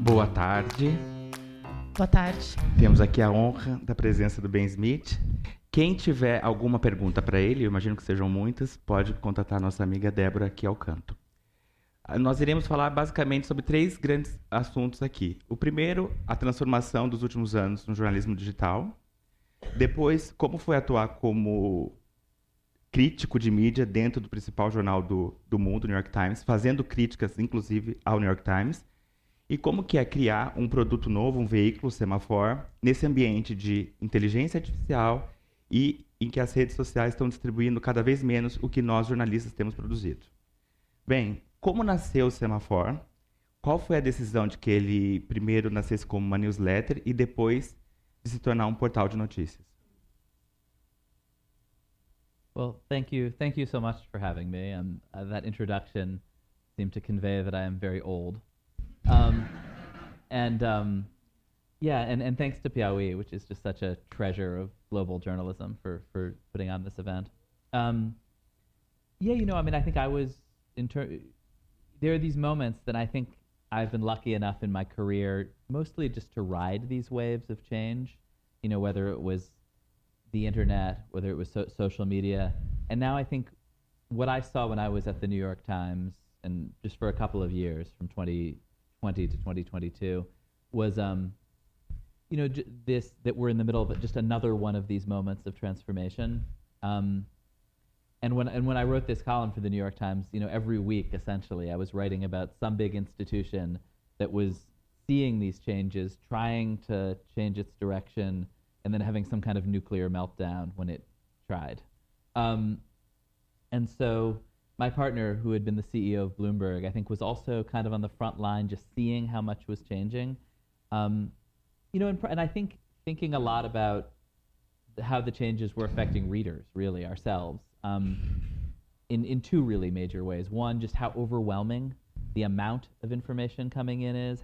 Boa tarde. Boa tarde. Temos aqui a honra da presença do Ben Smith. Quem tiver alguma pergunta para ele, eu imagino que sejam muitas, pode contatar a nossa amiga Débora aqui ao canto. Nós iremos falar basicamente sobre 3 grandes assuntos aqui. O primeiro, a transformação dos últimos anos no jornalismo digital. Depois, como foi atuar como crítico de mídia dentro do principal jornal do mundo, New York Times, fazendo críticas, inclusive, ao New York Times. E como que é criar um produto novo, um veículo, Semafor, nesse ambiente de inteligência artificial e em que as redes sociais estão distribuindo cada vez menos o que nós, jornalistas, temos produzido. Bem, como nasceu o Semafor? Qual foi a decisão de que ele primeiro nascesse como uma newsletter e depois de se tornar um portal de notícias? Well, thank you so much for having me. That introduction seemed to convey that I am very old. And thanks to Piauí, which is just such a treasure of global journalism, for putting on this event. I think I was, there are these moments that I think I've been lucky enough in my career, mostly just to ride these waves of change, whether it was the internet, whether it was social media. And now I think what I saw when I was at the New York Times, and just for a couple of years, from 2020 to 2022, was this, that we're in the middle of just another one of these moments of transformation. And when I wrote this column for the New York Times, every week essentially I was writing about some big institution that was seeing these changes, trying to change its direction, and then having some kind of nuclear meltdown when it tried. And so my partner, who had been the CEO of Bloomberg, I think was also kind of on the front line, just seeing how much was changing. And I think thinking a lot about how the changes were affecting readers, really, ourselves, in 2 really major ways. One, just how overwhelming the amount of information coming in is,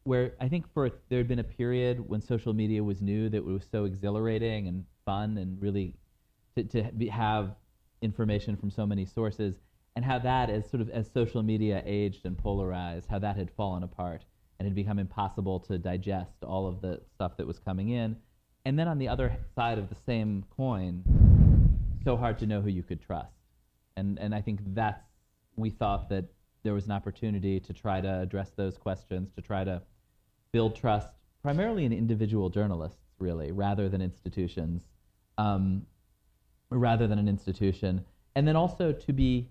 where I think there had been a period when social media was new that it was so exhilarating and fun and really have information from so many sources, and how that, as social media aged and polarized, how that had fallen apart and had become impossible to digest all of the stuff that was coming in. And then on the other side of the same coin, so hard to know who you could trust. And I think we thought that there was an opportunity to try to address those questions, to try to build trust, primarily in individual journalists, really, rather than institutions, rather than an institution, and then also to be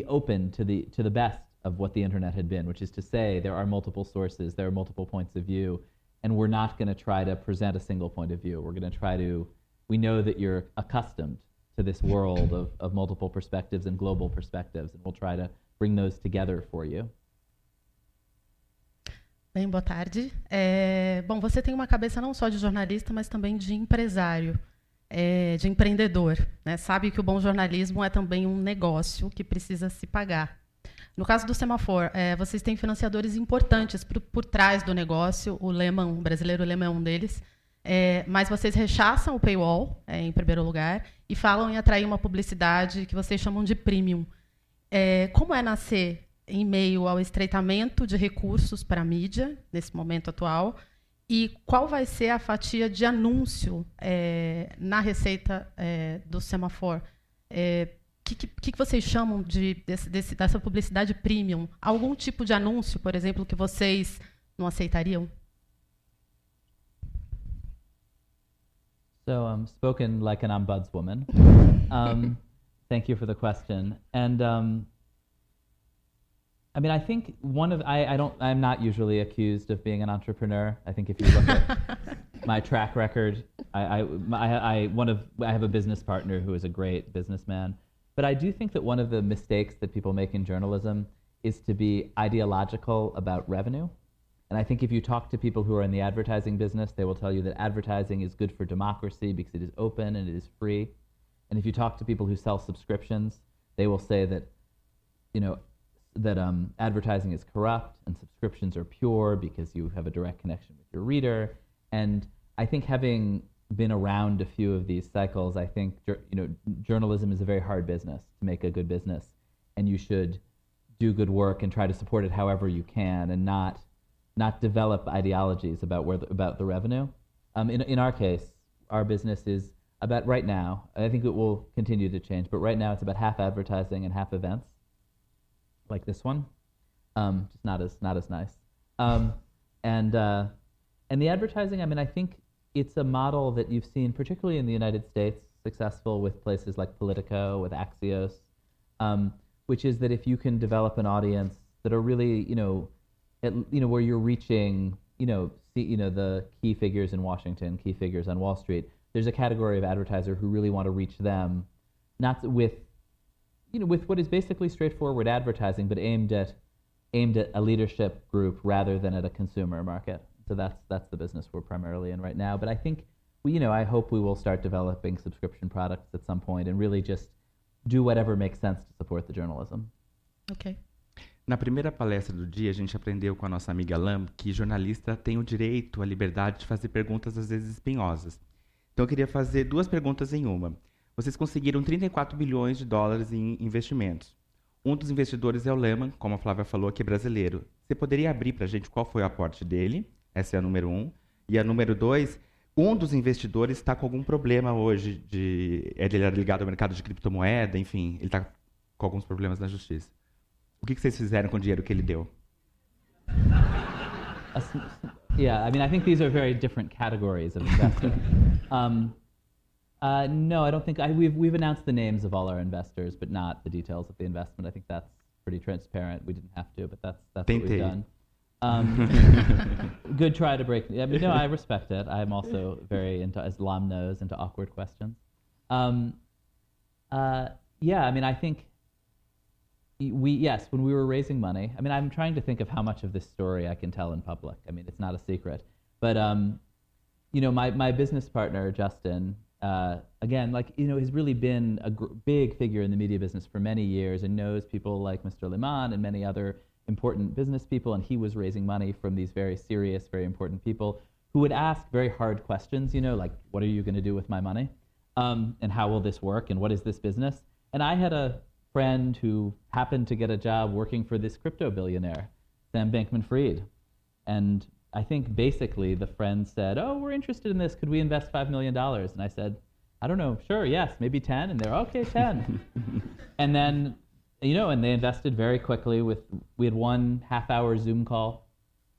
open to the best of what the internet had been, which is to say there are multiple sources, there are multiple points of view, and we're not going to try to present a single point of view. We're going to we know that you're accustomed to this world of multiple perspectives and global perspectives, and we'll try to bring those together for you. Bem, boa tarde. Bom, você tem uma cabeça não só de jornalista, mas também de empresário, de empreendedor, né? Sabe que o bom jornalismo é também um negócio que precisa se pagar. No caso do Semafor, vocês têm financiadores importantes por trás do negócio. O brasileiro Lehman é um deles. Mas vocês rechaçam o paywall, em primeiro lugar, e falam em atrair uma publicidade que vocês chamam de premium. Como é nascer em meio ao estreitamento de recursos para a mídia, nesse momento atual, e qual vai ser a fatia de anúncio na receita do Semafor? Que vocês chamam dessa publicidade premium? Algum tipo de anúncio, por exemplo, que vocês não aceitariam? So, spoken like an ombudswoman. Thank you for the question. And I think I'm not usually accused of being an entrepreneur. I think if you look at my track record, I have a business partner who is a great businessman. But I do think that one of the mistakes that people make in journalism is to be ideological about revenue. And I think if you talk to people who are in the advertising business, they will tell you that advertising is good for democracy because it is open and it is free. And if you talk to people who sell subscriptions, they will say that, advertising is corrupt and subscriptions are pure because you have a direct connection with your reader. And I think having been around a few of these cycles, I think journalism is a very hard business to make a good business, and you should do good work and try to support it however you can, and not develop ideologies about the revenue. In our case, our business is about, right now, I think it will continue to change, but right now it's about half advertising and half events, like this one, just not as nice. And the advertising, I mean, I think it's a model that you've seen, particularly in the United States, successful with places like Politico, with Axios, which is that if you can develop an audience that are really, where you're reaching, the key figures in Washington, key figures on Wall Street, there's a category of advertiser who really want to reach them, not with what is basically straightforward advertising, but aimed at a leadership group rather than at a consumer market. So that's the business we're primarily in right now. But I think I hope we will start developing subscription products at some point and really just do whatever makes sense to support the journalism. Ok. Na primeira palestra do dia, a gente aprendeu com a nossa amiga Lam que jornalista tem o direito, a liberdade de fazer perguntas às vezes espinhosas. Então eu queria fazer 2 perguntas em uma. Vocês conseguiram 34 bilhões de dólares em investimentos. Um dos investidores é o Lehman, como a Flávia falou, que é brasileiro. Você poderia abrir para a gente qual foi o aporte dele? Essa é a número 1. E a número 2, um dos investidores está com algum problema hoje. Ele era ligado ao mercado de criptomoeda, enfim, ele está com alguns problemas na justiça. O que vocês fizeram com o dinheiro que ele deu? Yeah, I mean, I think these are very different categories of investment. No, I don't think we've announced the names of all our investors, but not the details of the investment. I think that's pretty transparent. We didn't have to, but that's what we've done. Good try to break. I mean, no, I respect it. I'm also very into, as Lam knows, into awkward questions. Yeah, I mean, I think when we were raising money, I mean, I'm trying to think of how much of this story I can tell in public. I mean, it's not a secret. But, my business partner, Justin, again, has really been a big figure in the media business for many years and knows people like Mr. Liman and many other important business people. And he was raising money from these very serious, very important people who would ask very hard questions, like, what are you going to do with my money? And how will this work? And what is this business? And I had a friend who happened to get a job working for this crypto billionaire, Sam Bankman-Fried. And I think basically the friend said, oh, we're interested in this. Could we invest $5 million? And I said, I don't know, sure, yes, maybe 10. And they're, okay, 10. And then, and they invested very quickly. We had 1 half-hour Zoom call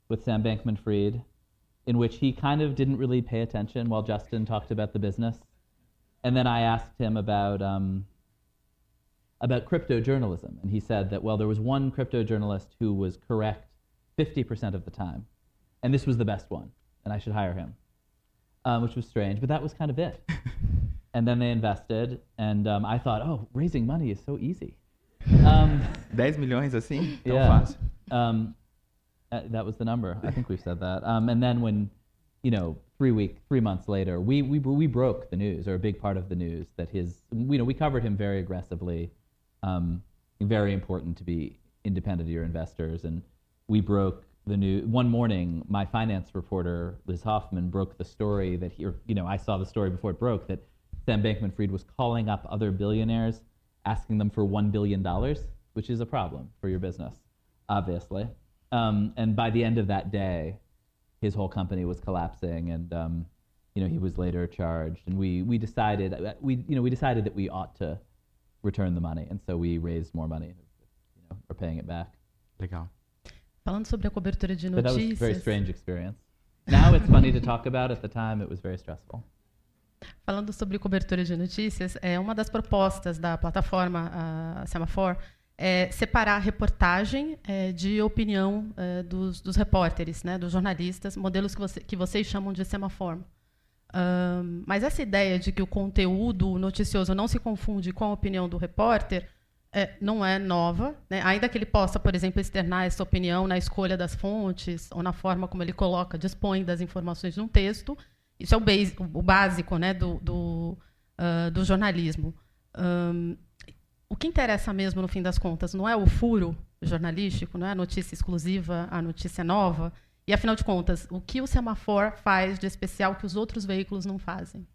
with Sam Bankman-Fried in which he kind of didn't really pay attention while Justin talked about the business. And then I asked him about crypto journalism. And he said that, well, there was one crypto journalist who was correct 50% of the time. And this was the best one, and I should hire him, which was strange, but that was kind of it. And then they invested, and I thought, oh, raising money is so easy. 10 milhões assim? Tão fácil. That was the number. I think we've said that. And then when, 3 months later, we broke the news, or a big part of the news, that we covered him very aggressively. Very important to be independent of your investors, and we broke the news. One morning, my finance reporter, Liz Hoffman, broke the story that I saw the story before it broke, that Sam Bankman-Fried was calling up other billionaires, asking them for $1 billion, which is a problem for your business, obviously. And by the end of that day, his whole company was collapsing, and he was later charged. And we decided that we ought to return the money, and so we raised more money. We're paying it back. Legal. Falando sobre a cobertura de notícias. But that was a very strange experience. Now it's funny to talk about. At the time, it was very stressful. Falando sobre cobertura de notícias, uma das propostas da plataforma Semafor é separar a reportagem de opinião dos repórteres, né, dos jornalistas, modelos que vocês chamam de Semafor. Mas essa ideia de que o conteúdo noticioso não se confunde com a opinião do repórter não é nova, né? Ainda que ele possa, por exemplo, externar essa opinião na escolha das fontes ou na forma como ele dispõe das informações num texto. Isso é o básico, né, do jornalismo. O que interessa mesmo, no fim das contas, não é o furo jornalístico, não é a notícia exclusiva, a notícia nova. E, afinal de contas, o que o Semafor faz de especial que os outros veículos não fazem?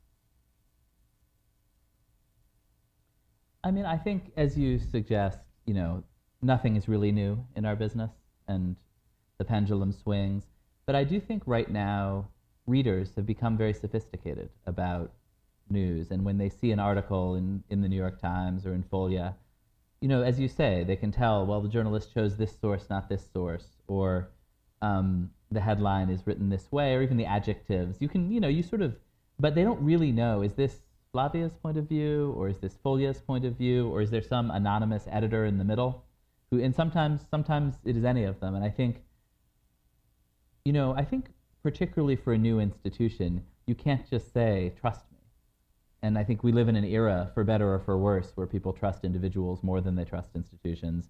I mean, I think, as you suggest, nothing is really new in our business, and the pendulum swings. But I do think right now readers have become very sophisticated about news, and when they see an article in the New York Times or in Folha, as you say, they can tell, well, the journalist chose this source, not this source, or the headline is written this way, or even the adjectives. You can, but they don't really know, is this Flavia's point of view, or is this Folha's point of view, or is there some anonymous editor in the middle? And sometimes it is any of them. And I think, particularly for a new institution, you can't just say, trust me. And I think we live in an era, for better or for worse, where people trust individuals more than they trust institutions,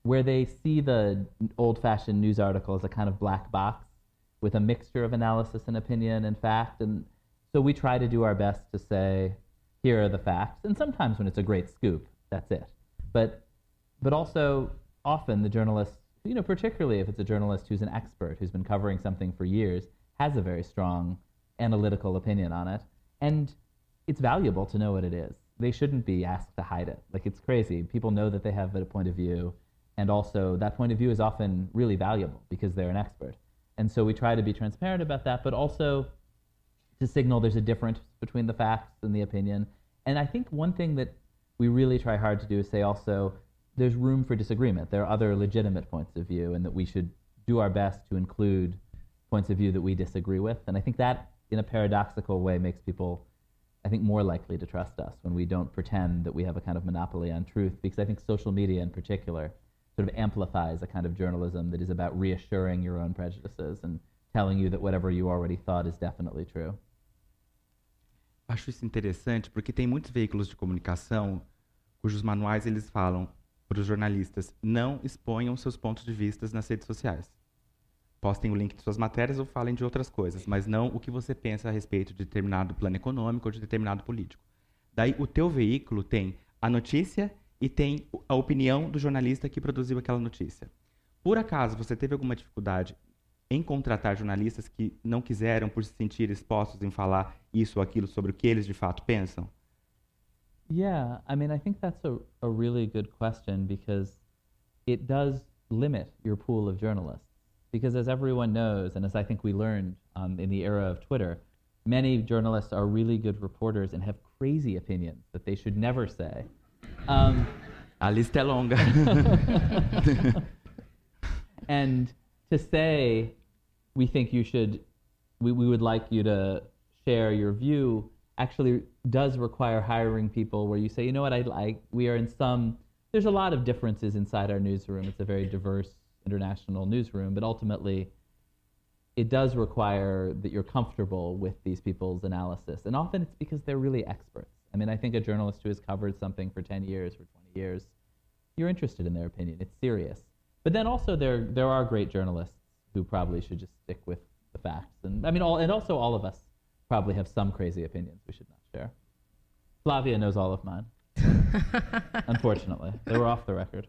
where they see the old-fashioned news article as a kind of black box with a mixture of analysis and opinion and fact. And so we try to do our best to say, here are the facts. And sometimes when it's a great scoop, that's it. But also, often the journalist, particularly if it's a journalist who's an expert, who's been covering something for years, has a very strong analytical opinion on it. And it's valuable to know what it is. They shouldn't be asked to hide it. Like, it's crazy. People know that they have a point of view, and also that point of view is often really valuable because they're an expert. And so we try to be transparent about that, but also to signal there's a difference between the facts and the opinion. And I think one thing that we really try hard to do is say also, there's room for disagreement. There are other legitimate points of view, and that we should do our best to include points of view that we disagree with. And I think that, in a paradoxical way, makes people, I think, more likely to trust us when we don't pretend that we have a kind of monopoly on truth, because I think social media in particular sort of amplifies a kind of journalism that is about reassuring your own prejudices and telling you that whatever you already thought is definitely true. Acho isso interessante porque tem muitos veículos de comunicação cujos manuais eles falam para os jornalistas: não exponham seus pontos de vista nas redes sociais. Postem o link de suas matérias ou falem de outras coisas, mas não o que você pensa a respeito de determinado plano econômico ou de determinado político. Daí o teu veículo tem a notícia e tem a opinião do jornalista que produziu aquela notícia. Por acaso você teve alguma dificuldade em contratar jornalistas que não quiseram, por se sentir expostos em falar isso ou aquilo sobre o que eles de fato pensam? Yeah, I mean, I think that's a really good question, because it does limit your pool of journalists. Because as everyone knows, and as I think we learned in the era of Twitter, many journalists are really good reporters and have crazy opinions that they should never say. A lista é longa. And to say, we think you should, we would like you to share your view, actually does require hiring people where you say, you know what, we are in some, there's a lot of differences inside our newsroom. It's a very diverse international newsroom, but ultimately it does require that you're comfortable with these people's analysis. And often it's because they're really experts. I mean, I think a journalist who has covered something for 10 years, for 20 years, you're interested in their opinion. It's serious. But then also there are great journalists who probably should just stick with the facts. And I mean, also all of us probably have some crazy opinions we should not share. Flavia knows all of mine. Unfortunately. They were off the record.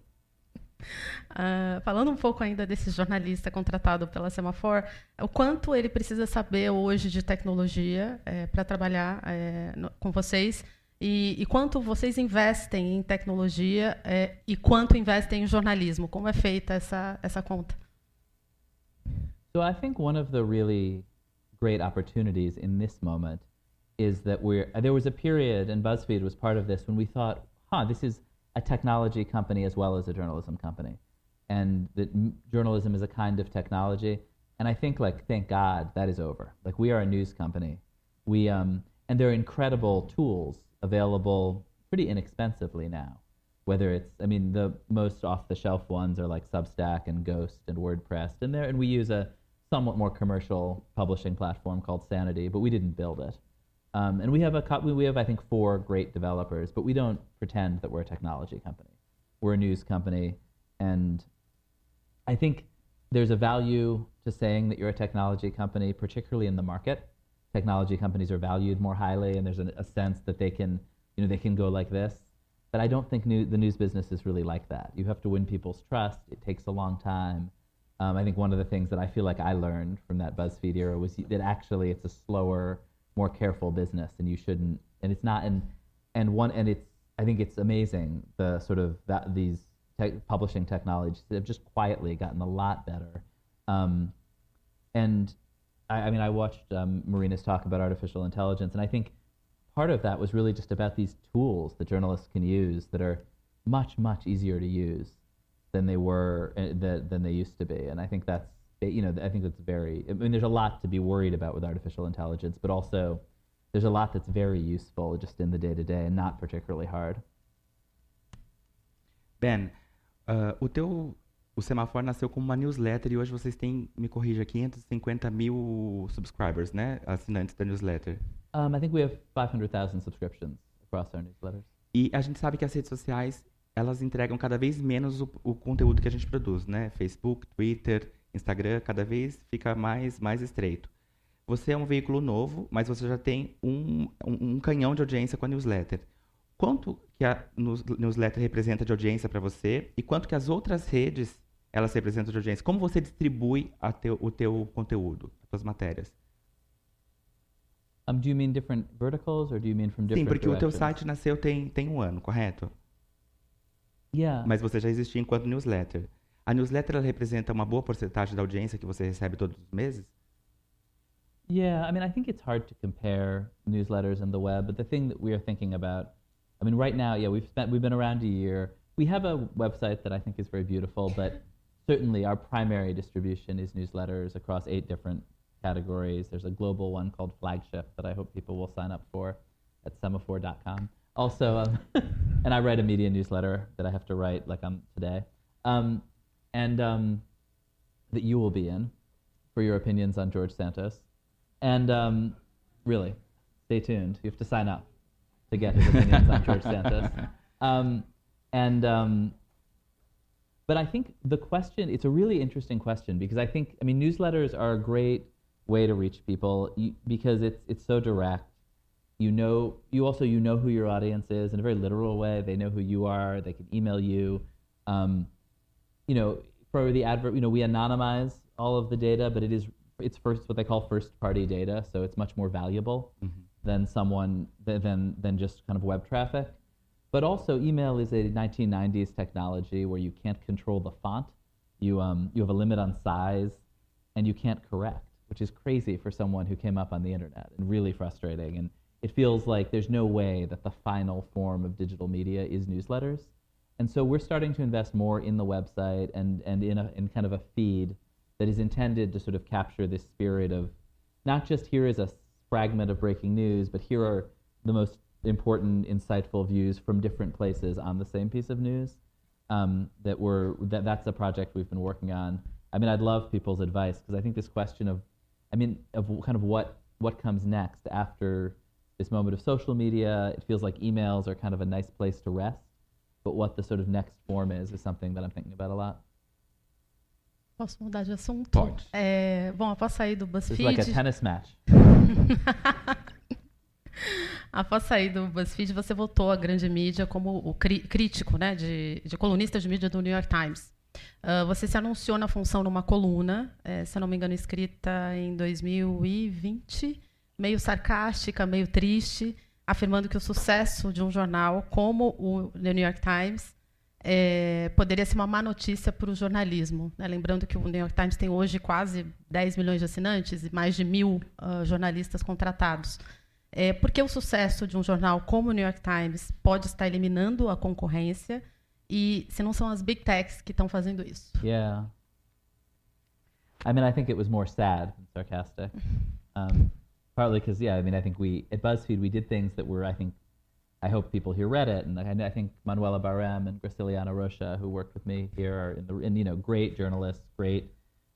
Falando um pouco ainda desse jornalista contratado pela Semafor, o quanto ele precisa saber hoje de tecnologia para trabalhar com vocês, e quanto vocês investem em tecnologia e quanto investem em jornalismo. Como é feita essa conta? So I think one of the really great opportunities in this moment is that there was a period, and BuzzFeed was part of this, when we thought, this is a technology company as well as a journalism company, and that journalism is a kind of technology. And I think, thank God, that is over. We are a news company. And there are incredible tools available pretty inexpensively now. Whether it's, the most off-the-shelf ones are like Substack and Ghost and WordPress, and we use a somewhat more commercial publishing platform called Sanity, but we didn't build it. And we have I think 4 great developers, but we don't pretend that we're a technology company. We're a news company, and I think there's a value to saying that you're a technology company, particularly in the market. Technology companies are valued more highly, and there's a sense that they can go like this. But I don't think the news business is really like that. You have to win people's trust. It takes a long time. I think one of the things that I feel like I learned from that BuzzFeed era was that actually it's a slower, more careful business, and you shouldn't. And it's not. I think it's amazing the sort of these publishing technologies that have just quietly gotten a lot better. And I watched Marina's talk about artificial intelligence, and I think part of that was really just about these tools that journalists can use that are much, much easier to use than they were, than they used to be. And I think that's, I think that's there's a lot to be worried about with artificial intelligence, but also there's a lot that's very useful just in the day-to-day and not particularly hard. Ben, o Semafor nasceu como uma newsletter e hoje vocês têm, me corrija, 550 mil subscribers, né? Assinantes da newsletter. I think we have 500,000 subscriptions across our newsletters. E a gente sabe que as redes sociais, elas entregam cada vez menos o conteúdo que a gente produz, né? Facebook, Twitter, Instagram, cada vez fica mais estreito. Você é um veículo novo, mas você já tem um canhão de audiência com a newsletter. Quanto que a newsletter representa de audiência para você e quanto que as outras redes elas representam de audiência? Como você distribui o teu conteúdo, as suas matérias? Do you mean different verticals or do you mean from different Sim, porque directions? o teu site nasceu tem um ano, correto? Yeah. Mas você já existia enquanto newsletter. A newsletter ela representa uma boa porcentagem da audiência que você recebe todos os meses? Yeah, I think it's hard to compare newsletters and the web, but the thing that we are thinking about, right now, yeah, we've been around a year. We have a website that I think is very beautiful, but certainly our primary distribution is newsletters across 8 different categories. There's a global one called Flagship that I hope people will sign up for at semafor.com. Also, and I write a media newsletter that I have to write like today, that you will be in for your opinions on George Santos. And really, stay tuned. You have to sign up to get his opinions on George Santos. But I think the question, it's a really interesting question because I think, newsletters are a great way to reach people because it's so direct. You know who your audience is in a very literal way. They know who you are. They can email you. For the advert, we anonymize all of the data, but it's what they call first-party data, so it's much more valuable than than just kind of web traffic. But also, email is a 1990s technology where you can't control the font. You have a limit on size, and you can't correct, which is crazy for someone who came up on the internet and really frustrating. And it feels like there's no way that the final form of digital media is newsletters. And so we're starting to invest more in the website and in kind of a feed that is intended to sort of capture this spirit of not just here is a fragment of breaking news, but here are the most important, insightful views from different places on the same piece of news. That's a project we've been working on. I'd love people's advice because I think this question of kind of what comes next after this moment of social media, it feels like emails are kind of a nice place to rest, but what the sort of next form is something that I'm thinking about a lot. Posso mudar de assunto? Pode. Bom, após sair do BuzzFeed... It's like a tennis match. Após sair do BuzzFeed, você voltou à grande mídia como o crítico, né, de colunista de mídia do New York Times. Você se anunciou na função numa coluna, se eu não me engano, escrita em 2020, meio sarcástica, meio triste, afirmando que o sucesso de um jornal como o The New York Times poderia ser uma má notícia para o jornalismo, né? Lembrando que o New York Times tem hoje quase 10 milhões de assinantes e mais de 1.000 jornalistas contratados. Por que o sucesso de um jornal como o New York Times pode estar eliminando a concorrência e se não são as big techs que estão fazendo isso? Yeah. I think it was more sad than sarcastic. Partly because, I think at BuzzFeed, we did things that were, I hope people here read it, and I think Manuela Barem and Graciliana Rocha, who worked with me here, are great journalists, great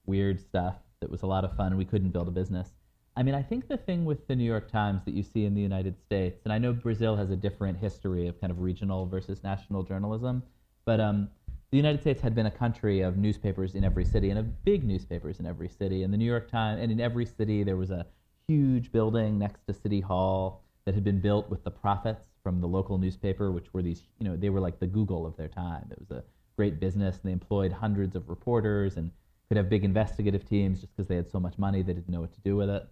weird stuff that was a lot of fun, and we couldn't build a business. I think the thing with the New York Times that you see in the United States, and I know Brazil has a different history of kind of regional versus national journalism, but the United States had been a country of newspapers in every city and of big newspapers in every city. And the New York Times, and in every city there was a huge building next to City Hall that had been built with the profits from the local newspaper, which were these, they were like the Google of their time. It was a great business, and they employed hundreds of reporters and could have big investigative teams just because they had so much money they didn't know what to do with it.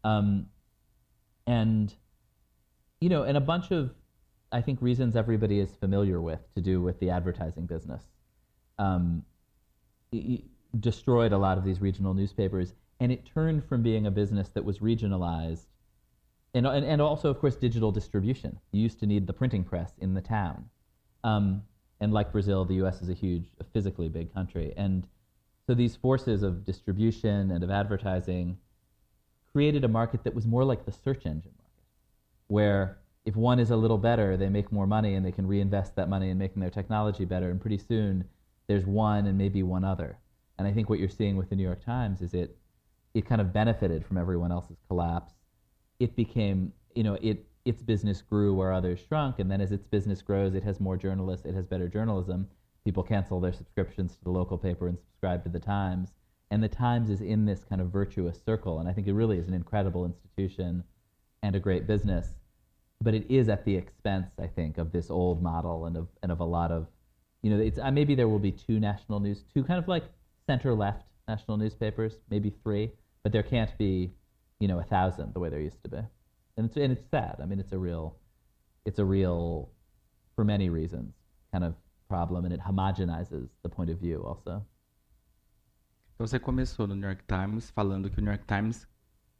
And a bunch of, I think, reasons everybody is familiar with to do with the advertising business. destroyed a lot of these regional newspapers, and it turned from being a business that was regionalized, and also, of course, digital distribution. You used to need the printing press in the town. And like Brazil, the US is a physically big country. And so these forces of distribution and of advertising created a market that was more like the search engine market, where if one is a little better, they make more money and they can reinvest that money in making their technology better. And pretty soon, there's one and maybe one other. And I think what you're seeing with the New York Times is it kind of benefited from everyone else's collapse. It became, its business grew where others shrunk, and then as its business grows, it has more journalists, it has better journalism. People cancel their subscriptions to the local paper and subscribe to the Times. And the Times is in this kind of virtuous circle, and I think it really is an incredible institution and a great business. But it is at the expense, I think, of this old model and of a lot of, maybe there will be two kind of like center-left national newspapers, maybe 3, but there can't be, 1,000 the way there used to be. And it's sad. I mean, it's a real, for many reasons, kind of problem, and it homogenizes the point of view also. Então você começou no New York Times falando que o New York Times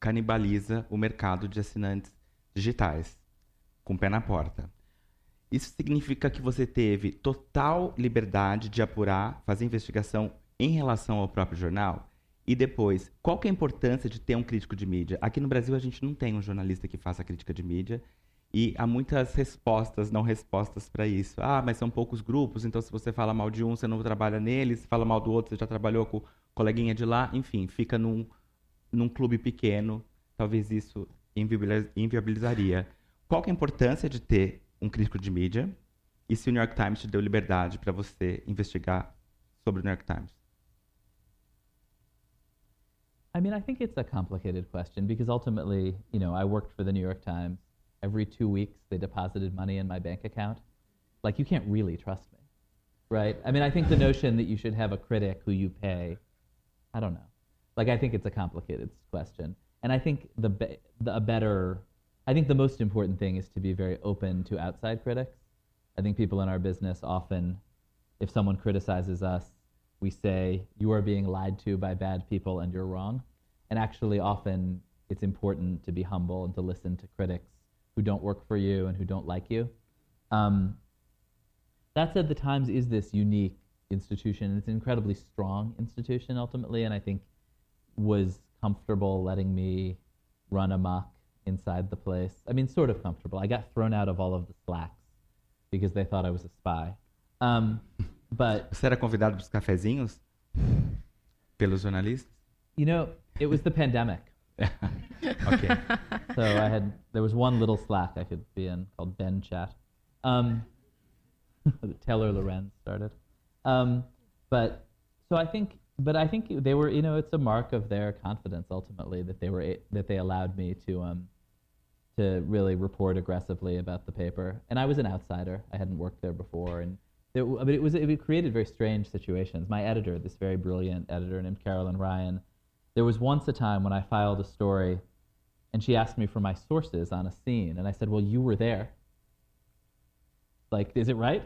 canibaliza o mercado de assinantes digitais, com o pé na porta. Isso significa que você teve total liberdade de apurar, fazer investigação em relação ao próprio jornal? E depois, qual que é a importância de ter um crítico de mídia? Aqui no Brasil a gente não tem um jornalista que faça crítica de mídia e há muitas respostas, não respostas para isso. Ah, mas são poucos grupos, então se você fala mal de um, você não trabalha nele, se fala mal do outro, você já trabalhou com o coleguinha de lá, enfim, fica num clube pequeno, talvez isso inviabilizaria. Qual que é a importância de ter um crítico de mídia e se o New York Times te deu liberdade para você investigar sobre o New York Times? I mean, I think it's a complicated question because ultimately, I worked for the New York Times. Every 2 weeks, they deposited money in my bank account. Like, you can't really trust me, right? I mean, I think the notion that you should have a critic who you pay, I don't know. Like, I think it's a complicated question. And I think the most important thing is to be very open to outside critics. I think people in our business often, if someone criticizes us, we say, you are being lied to by bad people and you're wrong. And actually, often, it's important to be humble and to listen to critics who don't work for you and who don't like you. That said, the Times is this unique institution. It's an incredibly strong institution, ultimately, and I think was comfortable letting me run amok inside the place. I mean, sort of comfortable. I got thrown out of all of the Slacks because they thought I was a spy. But você era convidado para os cafezinhos pelos jornalistas? It was the pandemic. Okay. So there was one little Slack I could be in called Ben Chat. Taylor Lorenz started. But I think they were, it's a mark of their confidence ultimately that they allowed me to really report aggressively about the paper. And I was an outsider. I hadn't worked there before, but it created very strange situations. My editor, this very brilliant editor named Carolyn Ryan, there was once a time when I filed a story and she asked me for my sources on a scene. And I said, well, you were there. Like, is it right?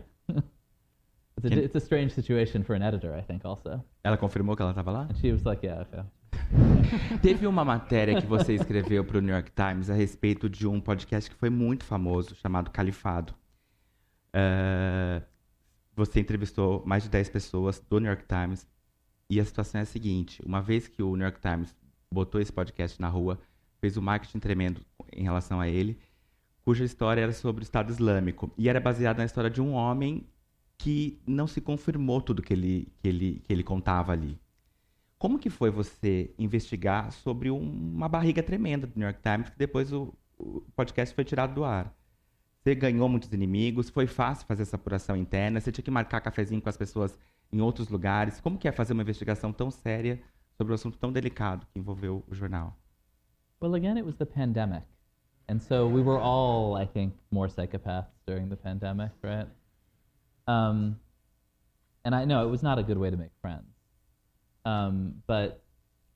It's a strange situation for an editor, I think, also. Ela confirmou que ela estava lá? And she was like, yeah, okay. Teve uma matéria que você escreveu para o New York Times a respeito de um podcast que foi muito famoso, chamado Califado. Você entrevistou mais de 10 pessoas do New York Times e a situação é a seguinte: uma vez que o New York Times botou esse podcast na rua, fez um marketing tremendo em relação a ele, cuja história era sobre o Estado Islâmico e era baseada na história de um homem que não se confirmou tudo que ele contava ali. Como que foi você investigar sobre uma barriga tremenda do New York Times, que depois o podcast foi tirado do ar? Você ganhou muitos inimigos? Foi fácil fazer essa apuração interna? Você tinha que marcar cafezinho com as pessoas em outros lugares? Como que é fazer uma investigação tão séria sobre um assunto tão delicado que envolveu o jornal? Well, again, it was the pandemic. And so we were all, I think, more psychopaths during the pandemic, right? And I know it was not a good way to make friends. But,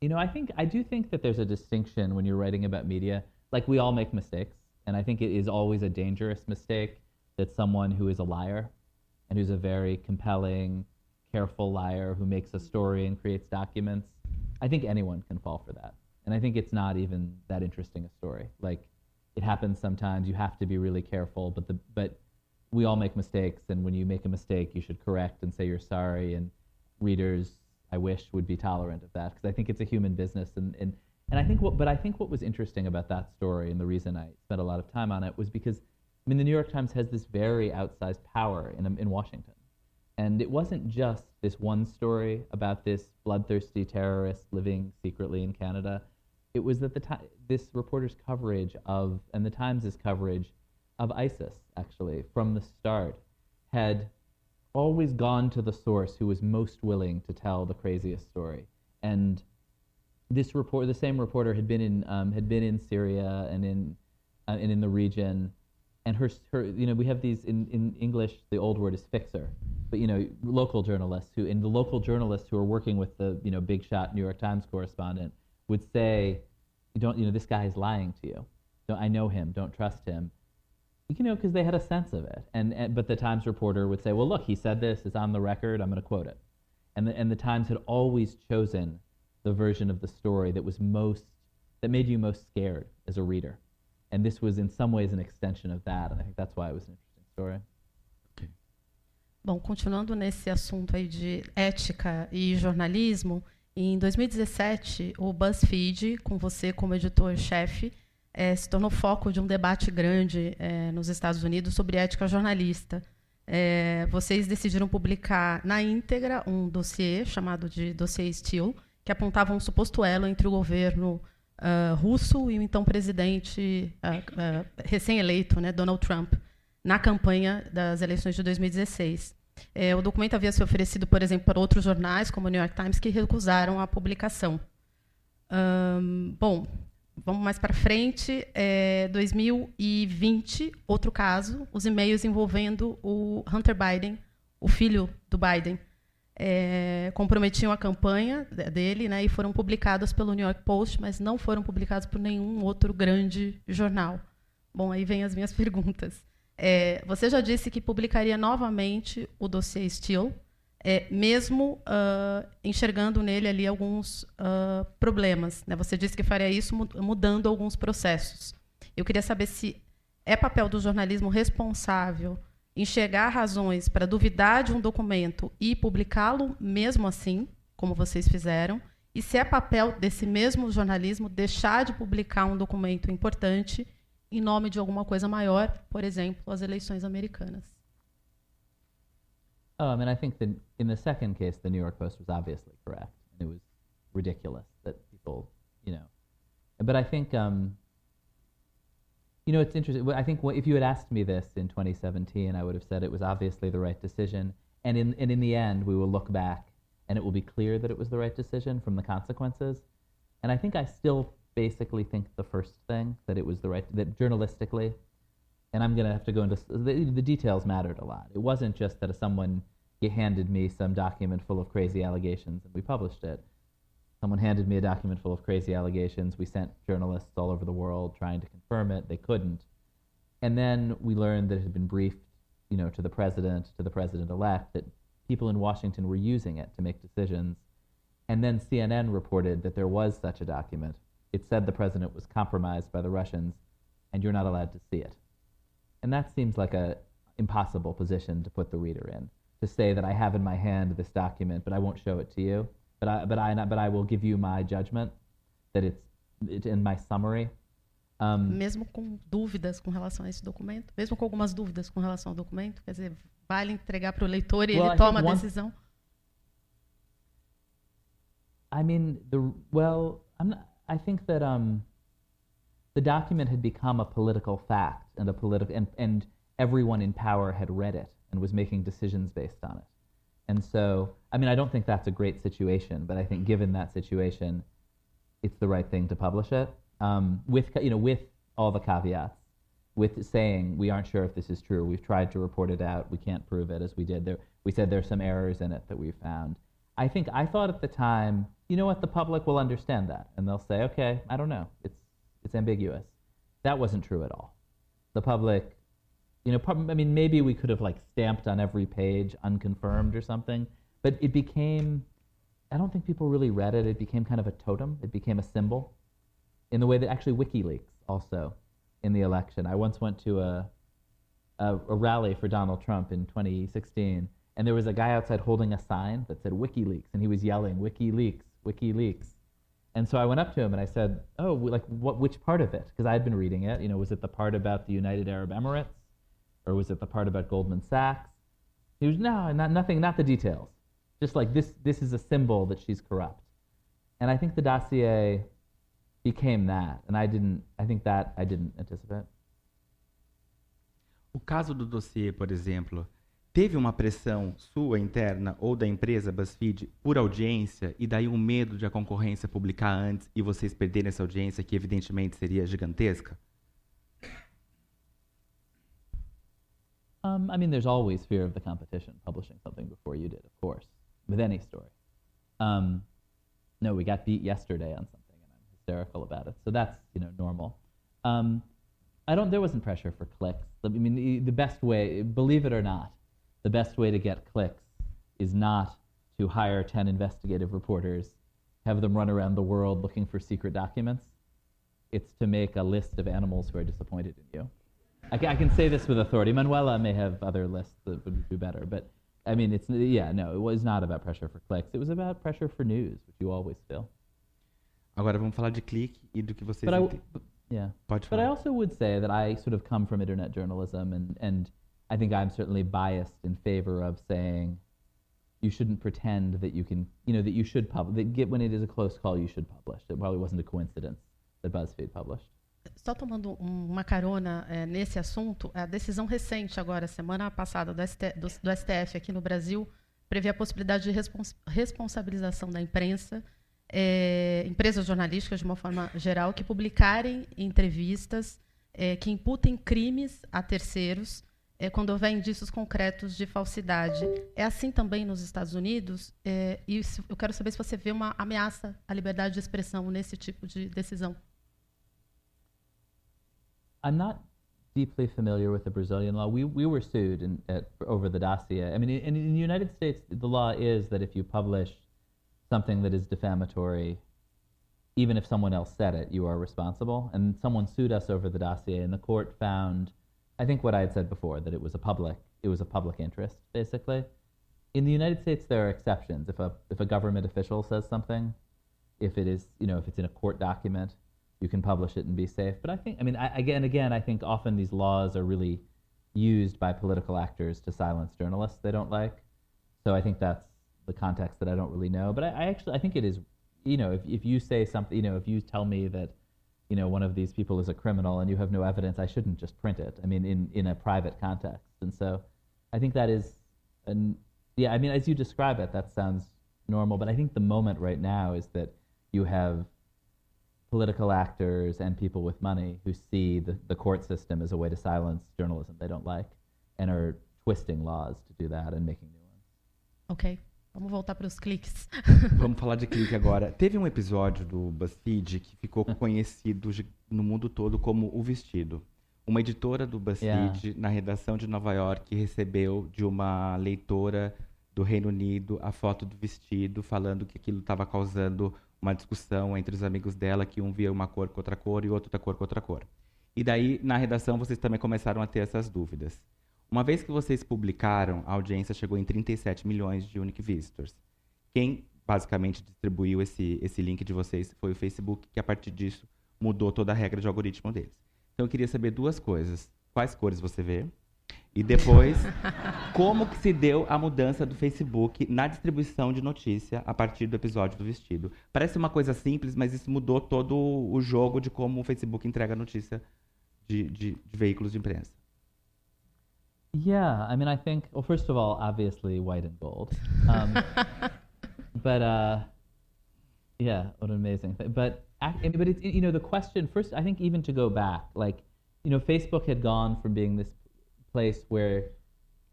I do think that there's a distinction when you're writing about media. Like, we all make mistakes. And I think it is always a dangerous mistake that someone who is a liar and who's a very compelling, careful liar who makes a story and creates documents. I think anyone can fall for that. And I think it's not even that interesting a story. Like, it happens sometimes. You have to be really careful, but we all make mistakes, and when you make a mistake, you should correct and say you're sorry. And readers, I wish, would be tolerant of that, because I think it's a human business. And I think what was interesting about that story, and the reason I spent a lot of time on it, was because, I mean, the New York Times has this very outsized power in Washington. And it wasn't just this one story about this bloodthirsty terrorist living secretly in Canada. It was that this reporter's coverage of, and the Times' coverage of ISIS, actually, from the start, had always gone to the source who was most willing to tell the craziest story. And this the same reporter had been in Syria and in the region, and her we have these in English, the old word is fixer, but local journalists who are working with the big shot New York Times correspondent would say, this guy is lying to you. I know him. Don't trust him. Because they had a sense of it. But the Times reporter would say, well, look, he said this. It's on the record. I'm going to quote it. And the Times had always chosen the version of the story that made you most scared as a reader. And this was in some ways an extension of that. And I think that's why it was an interesting story. Okay. Bom, continuando nesse assunto aí de ética e jornalismo, em 2017, o BuzzFeed, com você como editor-chefe, se tornou foco de um debate grande nos Estados Unidos sobre ética jornalista. Vocês decidiram publicar na íntegra um dossiê chamado de dossiê Steele, que apontava um suposto elo entre o governo russo e o então presidente recém-eleito, Donald Trump, na campanha das eleições de 2016. O documento havia sido oferecido, por exemplo, para outros jornais, como o New York Times, que recusaram a publicação. Bom, vamos mais para frente. 2020, outro caso, os e-mails envolvendo o Hunter Biden, o filho do Biden, comprometiam a campanha dele, e foram publicados pelo New York Post, mas não foram publicados por nenhum outro grande jornal. Bom, aí vem as minhas perguntas. Você já disse que publicaria novamente o dossiê Steele, mesmo enxergando nele ali alguns problemas. Você disse que faria isso mudando alguns processos. Eu queria saber se é papel do jornalismo responsável enxergar razões para duvidar de um documento e publicá-lo mesmo assim, como vocês fizeram, e se é papel desse mesmo jornalismo deixar de publicar um documento importante em nome de alguma coisa maior, por exemplo, as eleições americanas. I think that in the second case, the New York Post was obviously correct. It was ridiculous that people, But I think, it's interesting. I think if you had asked me this in 2017, I would have said it was obviously the right decision. And in the end, we will look back, and it will be clear that it was the right decision from the consequences. And I think I still basically think the first thing, that it was that journalistically, and I'm going to have to go into, the details mattered a lot. It wasn't just that someone handed me some document full of crazy allegations and we published it. Someone handed me a document full of crazy allegations. We sent journalists all over the world trying to confirm it. They couldn't. And then we learned that it had been briefed, to the president-elect, that people in Washington were using it to make decisions. And then CNN reported that there was such a document. It said the president was compromised by the Russians, and you're not allowed to see it. And that seems like an impossible position to put the reader in, to say that I have in my hand this document, but I won't show it to you. But I will give you my judgment, that it's in my summary. Mesmo com dúvidas com relação a esse documento? Mesmo com algumas dúvidas com relação ao documento? Quer dizer, vale entregar para o leitor e ele toma a decisão? I think that the document had become a political fact, and everyone in power had read it and was making decisions based on it. And so, I don't think that's a great situation, but I think given that situation, it's the right thing to publish it, with all the caveats, with saying we aren't sure if this is true. We've tried to report it out. We can't prove it, as we did. We said there's some errors in it that we found. I thought at the time, the public will understand that, and they'll say, okay, I don't know, it's ambiguous. That wasn't true at all. The public, maybe we could have stamped on every page unconfirmed or something, But it became, I don't think people really read it. It became kind of a totem. It became a symbol in the way that actually WikiLeaks also in the election. I once went to a rally for Donald Trump in 2016, and there was a guy outside holding a sign that said WikiLeaks, and he was yelling, WikiLeaks, WikiLeaks. And so I went up to him and I said, oh, like, which part of it? Because I had been reading it. You know, was it the part about the United Arab Emirates? Or was it the part about Goldman Sachs? He was, no, nothing, not the details. Just like, this is a symbol that she's corrupt. And I think the dossier became that. And I didn't anticipate. O caso do dossiê, por exemplo, teve uma pressão sua interna ou da empresa BuzzFeed por audiência e daí um medo de a concorrência publicar antes e vocês perderem essa audiência que evidentemente seria gigantesca? I mean, there's always fear of the competition, publishing something before you did, of course, with any story. No, we got beat yesterday on something and I'm hysterical about it. So that's, you know, normal. There wasn't pressure for clicks. I mean, the best way, believe it or not, the best way to get clicks is not to hire 10 investigative reporters, have them run around the world looking for secret documents. It's to make a list of animals who are disappointed in you. I can say this with authority. Manuela may have other lists that would do better, but I mean, it was not about pressure for clicks. It was about pressure for news, which you always feel. Agora vamos falar de clique e do que vocês Yeah. Pode falar. But I also would say that I sort of come from internet journalism, and I think I'm certainly biased in favor of saying you shouldn't pretend that you can, you know, that you should publish, when it is a close call, you should publish. It probably wasn't a coincidence that BuzzFeed published. Só tomando uma carona nesse assunto, a decisão recente agora, semana passada, do STF aqui no Brasil, prevê a possibilidade de responsabilização da imprensa, empresas jornalísticas, de uma forma geral, que publicarem entrevistas que imputem crimes a terceiros quando houver indícios concretos de falsidade. É assim também nos Estados Unidos? E eu quero saber se você vê uma ameaça à liberdade de expressão nesse tipo de decisão. I'm not deeply familiar with the Brazilian law. We were sued over the dossier. I mean, in the United States, the law is that if you publish something that is defamatory, even if someone else said it, you are responsible. And someone sued us over the dossier, and the court found, I think what I had said before, that it was a public interest, basically. In the United States, there are exceptions. If a government official says something, if it's in a court document, you can publish it and be safe. But I think, I mean, I think often these laws are really used by political actors to silence journalists they don't like. So I think that's the context that I don't really know. But I think it is, you know, if you say something, you know, if you tell me that, you know, one of these people is a criminal and you have no evidence, I shouldn't just print it. I mean, in a private context. And so I think that is, I mean, as you describe it, that sounds normal. But I think the moment right now is that you have political actors and people with money who see the court system as a way to silence journalism they don't like and are twisting laws to do that and making new ones. Ok, vamos voltar para os cliques. Vamos falar de clique agora. Teve um episódio do BuzzFeed que ficou conhecido no mundo todo como O Vestido. Uma editora do BuzzFeed, na redação de Nova York, recebeu de uma leitora do Reino Unido a foto do vestido, falando que aquilo estava causando uma discussão entre os amigos dela, que um via uma cor com outra cor e outro outra cor com outra cor. E daí, na redação, vocês também começaram a ter essas dúvidas. Uma vez que vocês publicaram, a audiência chegou em 37 milhões de unique visitors. Quem, basicamente, distribuiu esse link de vocês foi o Facebook, que, a partir disso, mudou toda a regra de algoritmo deles. Então, eu queria saber duas coisas. Quais cores você vê? E depois, como que se deu a mudança do Facebook na distribuição de notícia a partir do episódio do vestido? Parece uma coisa simples, mas isso mudou todo o jogo de como o Facebook entrega notícia de veículos de imprensa. Yeah, I mean, I think, well, first of all, obviously white and gold. But yeah, what an amazing thing. But it's, you know, the question, first, I think even to go back, like, you know, Facebook had gone from being this place where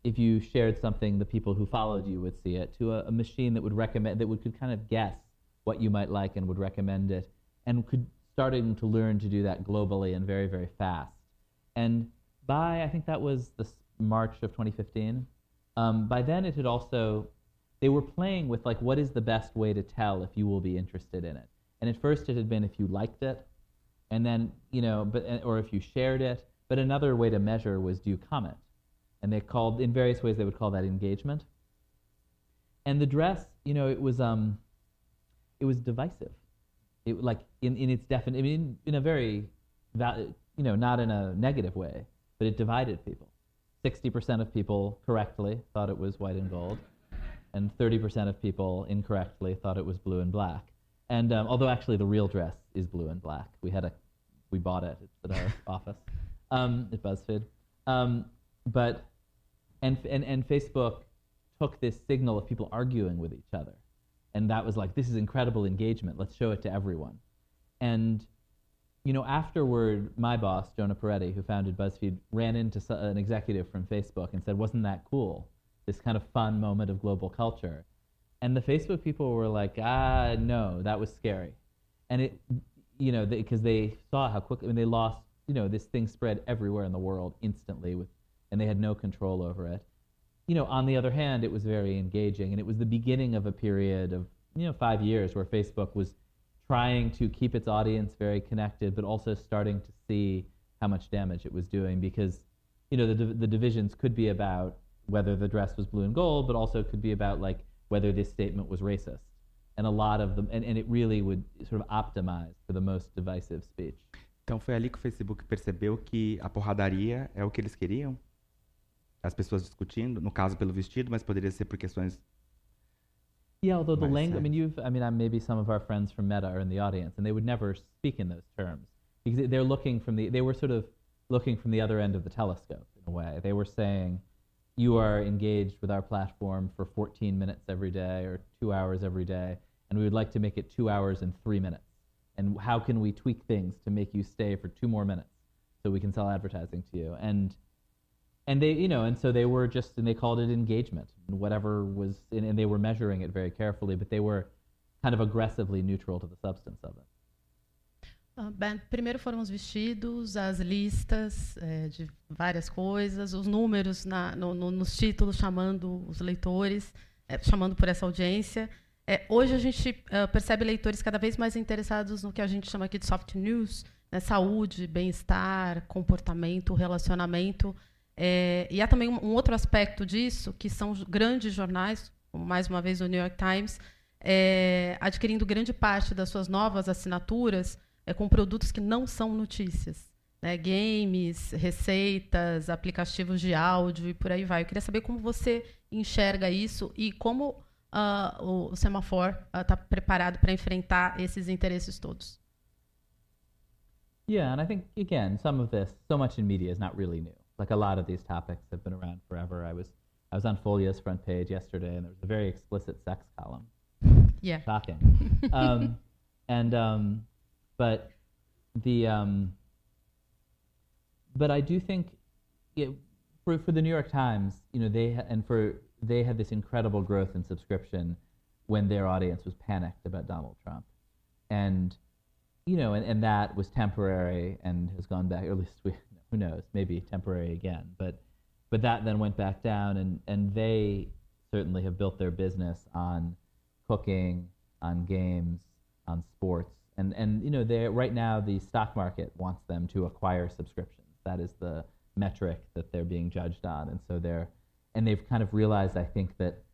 if you shared something, the people who followed you would see it, to a machine that would recommend, that could kind of guess what you might like and would recommend it, and starting to learn to do that globally and very, very fast. And by, I think that was the March of 2015, by then it had also they were playing with like, what is the best way to tell if you will be interested in it? And at first it had been if you liked it, and then, or if you shared it, but another way to measure was do you comment? And they called, in various ways, they would call that engagement. And the dress, it was divisive. It like in its in a very, not in a negative way, but it divided people. 60% of people correctly thought it was white and gold, and 30% of people incorrectly thought it was blue and black. And although actually the real dress is blue and black, we bought it at our office at BuzzFeed. But Facebook took this signal of people arguing with each other, and that was like, this is incredible engagement. Let's show it to everyone. And afterward, my boss, Jonah Peretti, who founded BuzzFeed, ran into an executive from Facebook and said, "Wasn't that cool? This kind of fun moment of global culture." And the Facebook people were like, no, that was scary. And it, because they saw how quickly, they lost, this thing spread everywhere in the world instantly and they had no control over it. On the other hand, it was very engaging, and it was the beginning of a period of, 5 years where Facebook was trying to keep its audience very connected, but also starting to see how much damage it was doing, because, the divisions could be about whether the dress was blue and gold, but also could be about like whether this statement was racist. And a lot of them, and it really would sort of optimize for the most divisive speech. Então foi ali que o Facebook percebeu que a porradaria é o que eles queriam? As pessoas discutindo, no caso pelo vestido, mas poderia ser por questões. Yeah, although the language, maybe some of our friends from Meta are in the audience, and they would never speak in those terms, because they were sort of looking from the other end of the telescope in a way. They were saying, you are engaged with our platform for 14 minutes every day or 2 hours every day, and we would like to make it 2 hours and 3 minutes. And how can we tweak things to make you stay for 2 more minutes so we can sell advertising to you? And they, and so they were and they called it engagement, and whatever was, and they were measuring it very carefully, but they were kind of aggressively neutral to the substance of it. Ben, primeiro foram os vestidos, as listas de várias coisas, os números nos títulos chamando os leitores, chamando por essa audiência. Hoje a gente percebe leitores cada vez mais interessados no que a gente chama aqui de soft news, né, saúde, bem-estar, comportamento, relacionamento. E há também um outro aspecto disso, que são grandes jornais, como mais uma vez o New York Times, adquirindo grande parte das suas novas assinaturas com produtos que não são notícias, né? Games, receitas, aplicativos de áudio e por aí vai. Eu queria saber como você enxerga isso e como o Semafor está preparado para enfrentar esses interesses todos. Yeah, and I think, again, some of this, so much in media is not really new. Like, a lot of these topics have been around forever. I was on Folha's front page yesterday, and there was a very explicit sex column. Yeah. Shocking. But I do think for the New York Times, they had this incredible growth in subscription when their audience was panicked about Donald Trump, and and that was temporary and has gone back. Or at least who knows, maybe temporary again. But that then went back down, and they certainly have built their business on cooking, on games, on sports. And right now the stock market wants them to acquire subscriptions. That is the metric that they're being judged on. And so they've kind of realized, I think, that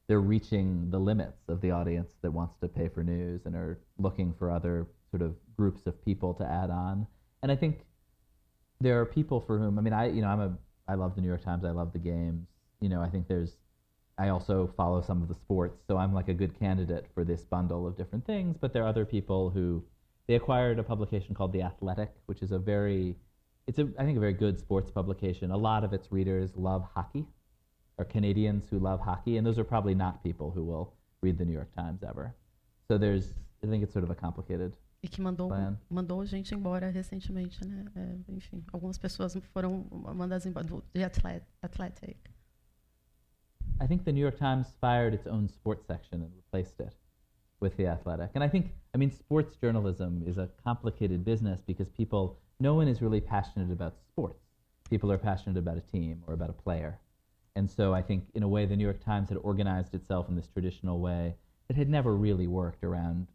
they're reaching the limits of the audience that wants to pay for news and are looking for other sort of groups of people to add on. And I think there are people for whom, I love the New York Times, I love the games. I think I also follow some of the sports, so I'm like a good candidate for this bundle of different things. But there are other people who, they acquired a publication called The Athletic, which is I think a very good sports publication. A lot of its readers love hockey, or Canadians who love hockey, and those are probably not people who will read the New York Times ever. So I think it's sort of a complicated E que mandou gente embora recentemente, né? Enfim, algumas pessoas foram mandadas embora do The Athletic. I think the New York Times fired its own sports section and replaced it with The Athletic. And I think, sports journalism is a complicated business because no one is really passionate about sports. People are passionate about a team or about a player. And so I think, in a way, the New York Times had organized itself in this traditional way that had never really worked around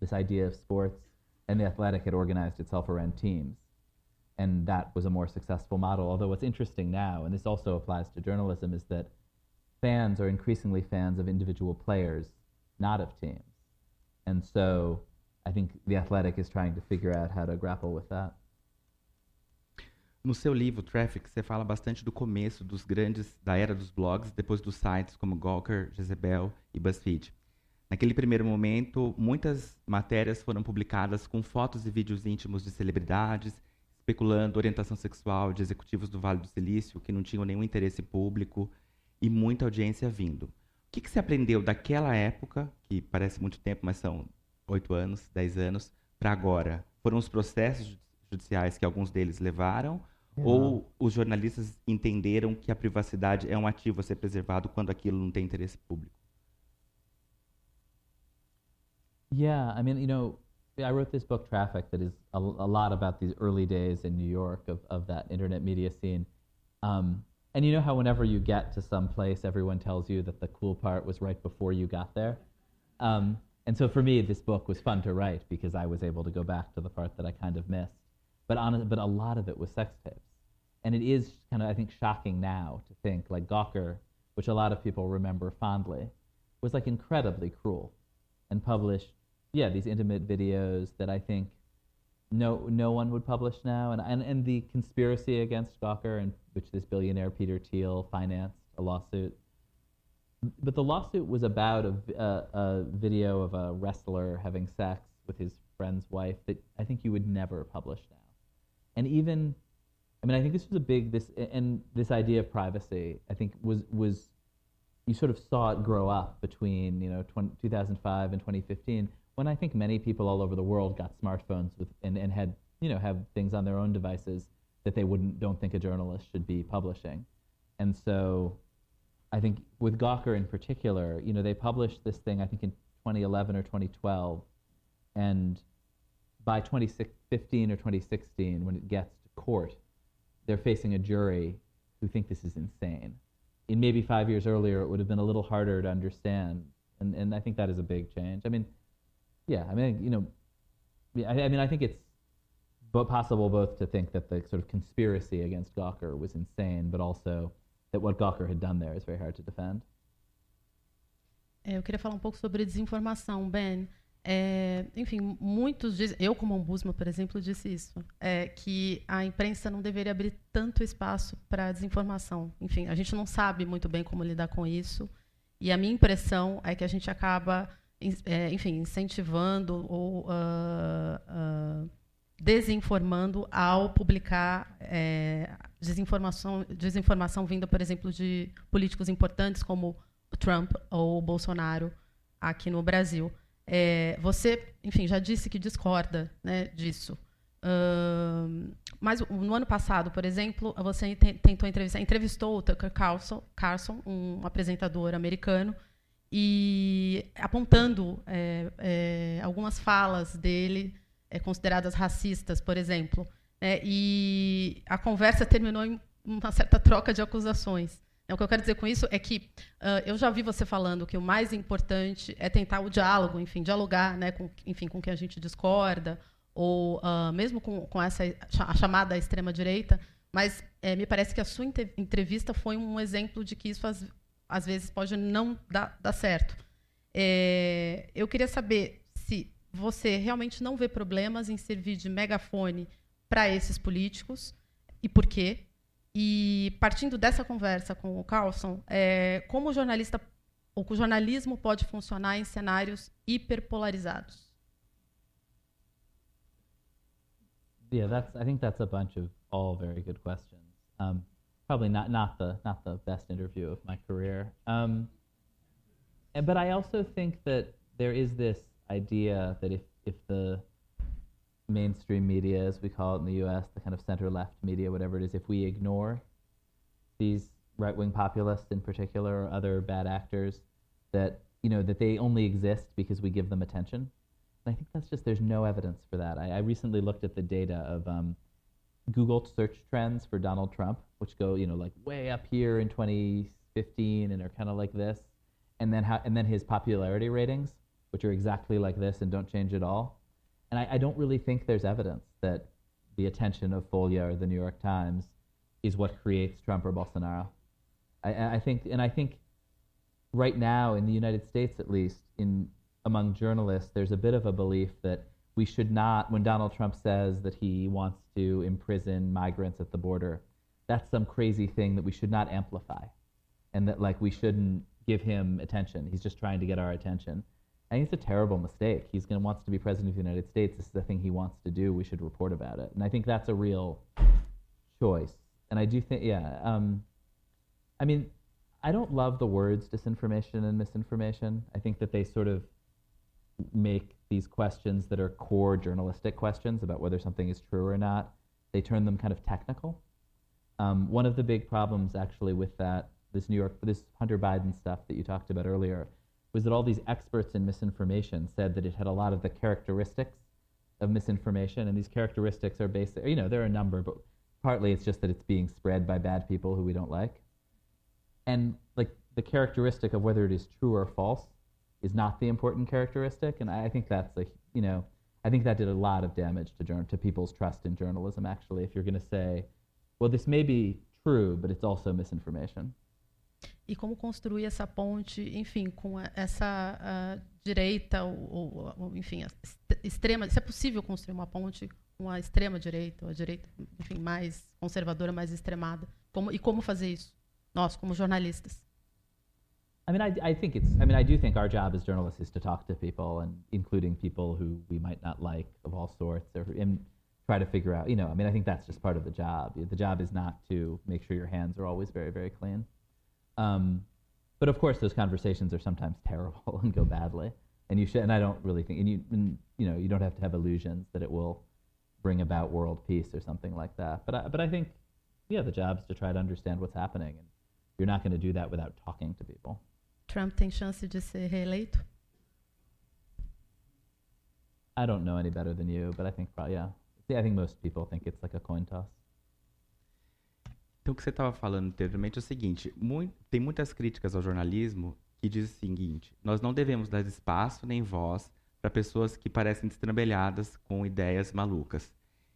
this idea of sports, and The Athletic had organized itself around teams. And that was a more successful model. Although what's interesting now, and this also applies to journalism, is that fans are increasingly fans of individual players, not of teams. And so I think The Athletic is trying to figure out how to grapple with that. No seu livro, Traffic, você fala bastante do começo da era dos blogs, depois dos sites como Gawker, Jezebel e BuzzFeed. Naquele primeiro momento, muitas matérias foram publicadas com fotos e vídeos íntimos de celebridades, especulando orientação sexual de executivos do Vale do Silício que não tinham nenhum interesse público e muita audiência vindo. O que você aprendeu daquela época, que parece muito tempo, mas são 8 anos, 10 anos, para agora? Foram os processos judiciais que alguns deles levaram? Ou os jornalistas entenderam que a privacidade é um ativo a ser preservado quando aquilo não tem interesse público? Yeah, I mean, I wrote this book, Traffic, that is a lot about these early days in New York of that internet media scene. And you know how whenever you get to some place, everyone tells you that the cool part was right before you got there? And so for me, this book was fun to write because I was able to go back to the part that I kind of missed. But a lot of it was sex tapes. And it is kind of, I think, shocking now to think, like Gawker, which a lot of people remember fondly, was like incredibly cruel and published, these intimate videos that I think no one would publish now. And the conspiracy against Gawker, in which this billionaire Peter Thiel financed a lawsuit. But the lawsuit was about a video of a wrestler having sex with his friend's wife that I think you would never publish now. And even, I think this was this idea of privacy, I think was you sort of saw it grow up between 2005 and 2015, when I think many people all over the world got smartphones and had have things on their own devices that they don't think a journalist should be publishing. And so I think with Gawker in particular, they published this thing I think in 2011 or 2012, and by 2015 or 2016, when it gets to court, they're facing a jury who think this is insane. And maybe 5 years earlier, it would have been a little harder to understand, and I think that is a big change. I think it's possible both to think that the sort of conspiracy against Gawker was insane, but also that what Gawker had done there is very hard to defend. Eu queria falar um pouco sobre desinformação, Ben. Enfim, muitos dizem, eu como ombudsman, por exemplo, disse isso, que a imprensa não deveria abrir tanto espaço para desinformação. Enfim, a gente não sabe muito bem como lidar com isso, e a minha impressão é que a gente acaba, incentivando ou desinformando ao publicar desinformação vinda, por exemplo, de políticos importantes como o Trump ou o Bolsonaro aqui no Brasil. Você, enfim, já disse que discorda, né, disso. Mas no ano passado, por exemplo, você entrevistou o Tucker Carlson, um apresentador americano, e apontando algumas falas dele consideradas racistas, por exemplo. E a conversa terminou em uma certa troca de acusações. O que eu quero dizer com isso é que eu já vi você falando que o mais importante é tentar o diálogo, enfim, dialogar, né, com quem a gente discorda, ou mesmo com a chamada extrema-direita, mas me parece que a sua entrevista foi um exemplo de que isso, às vezes, pode não dar certo. Eu queria saber se você realmente não vê problemas em servir de megafone para esses políticos, e por quê? E, partindo dessa conversa com o Carlson, como o jornalismo pode funcionar em cenários hiperpolarizados? Yeah, I think that's a bunch of all very good questions. Probably not the best interview of my career. But I also think that there is this idea that if the mainstream media, as we call it in the U.S., the kind of center-left media, whatever it is, if we ignore these right-wing populists in particular or other bad actors, that they only exist because we give them attention. And I think there's no evidence for that. I recently looked at the data of Google search trends for Donald Trump, which go, like way up here in 15 and are kind of like this, and then his popularity ratings, which are exactly like this and don't change at all. And I don't really think there's evidence that the attention of Folha or the New York Times is what creates Trump or Bolsonaro. I think right now in the United States, at least, among journalists, there's a bit of a belief that we should not, when Donald Trump says that he wants to imprison migrants at the border, that's some crazy thing that we should not amplify, and that like we shouldn't give him attention. He's just trying to get our attention. I think it's a terrible mistake. Wants to be president of the United States. This is the thing he wants to do. We should report about it. And I think that's a real choice. And I do think, I mean, I don't love the words disinformation and misinformation. I think that they sort of make these questions that are core journalistic questions about whether something is true or not, they turn them kind of technical. One of the big problems actually with this Hunter Biden stuff that you talked about earlier, was that all these experts in misinformation said that it had a lot of the characteristics of misinformation, and these characteristics are basic, there are a number, but partly it's just that it's being spread by bad people who we don't like. And like the characteristic of whether it is true or false is not the important characteristic, and I think that's I think that did a lot of damage to people's trust in journalism, actually, if you're going to say, well, this may be true, but it's also misinformation. E como construir essa ponte, enfim, com essa direita, ou enfim, extrema, se é possível construir uma ponte com a extrema direita, ou a direita, enfim, mais conservadora, mais extremada, como fazer isso, nós, como jornalistas? I mean, I do think our job as journalists is to talk to people, and including people who we might not like of all sorts, and try to figure out, I think that's just part of the job. The job is not to make sure your hands are always very, very clean. But of course, those conversations are sometimes terrible and go badly, and I don't really think, you don't have to have illusions that it will bring about world peace or something like that. But I think, the job is to try to understand what's happening, and you're not going to do that without talking to people. Trump tem chance de ser reeleito? I don't know any better than you, but I think probably, yeah. I think most people think it's like a coin toss. Então, o que você estava falando anteriormente é o seguinte, tem muitas críticas ao jornalismo que dizem o seguinte, nós não devemos dar espaço nem voz para pessoas que parecem destrambelhadas com ideias malucas.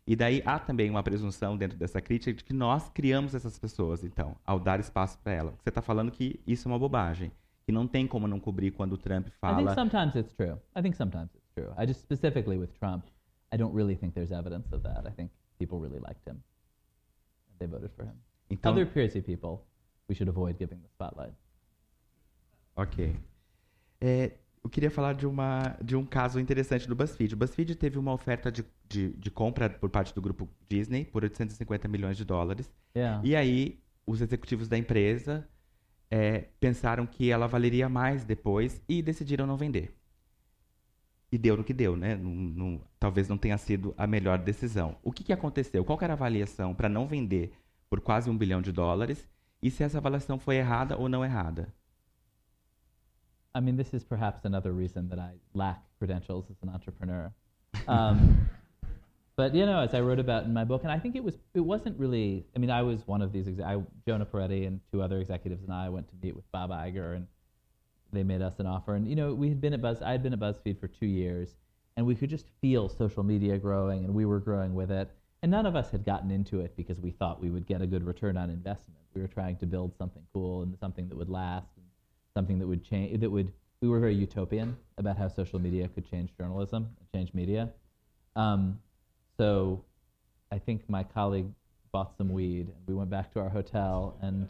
E daí há também uma presunção dentro dessa crítica de que nós criamos essas pessoas, então, ao dar espaço para elas. Você está falando que isso é uma bobagem, que não tem como não cobrir quando o Trump fala... I think sometimes it's true. I just specifically with Trump, I don't really think there's evidence of that. I think people really liked him. They voted for him. Então, other crazy people, we should avoid giving the spotlight. Ok. Eu queria falar de um caso interessante do BuzzFeed. O BuzzFeed teve uma oferta de compra por parte do grupo Disney por $850 milhões. Yeah. E aí, os executivos da empresa pensaram que ela valeria mais depois e decidiram não vender. E deu no que deu, né? Talvez não tenha sido a melhor decisão. O que aconteceu? Qual que era a avaliação para não vender por quase $1 bilhão? E se essa avaliação foi errada ou não errada? I mean, this is perhaps another reason that I lack credentials as an entrepreneur. But, as I wrote about in my book, and I think it wasn't really, I mean, I was one of these, Jonah Peretti and two other executives and I went to meet with Bob Iger, and they made us an offer. And, I had been at BuzzFeed for 2 years, and we could just feel social media growing, and we were growing with it. And none of us had gotten into it because we thought we would get a good return on investment. We were trying to build something cool and something that would last, and something that would change, we were very utopian about how social media could change journalism, change media. So I think my colleague bought some weed, and we went back to our hotel and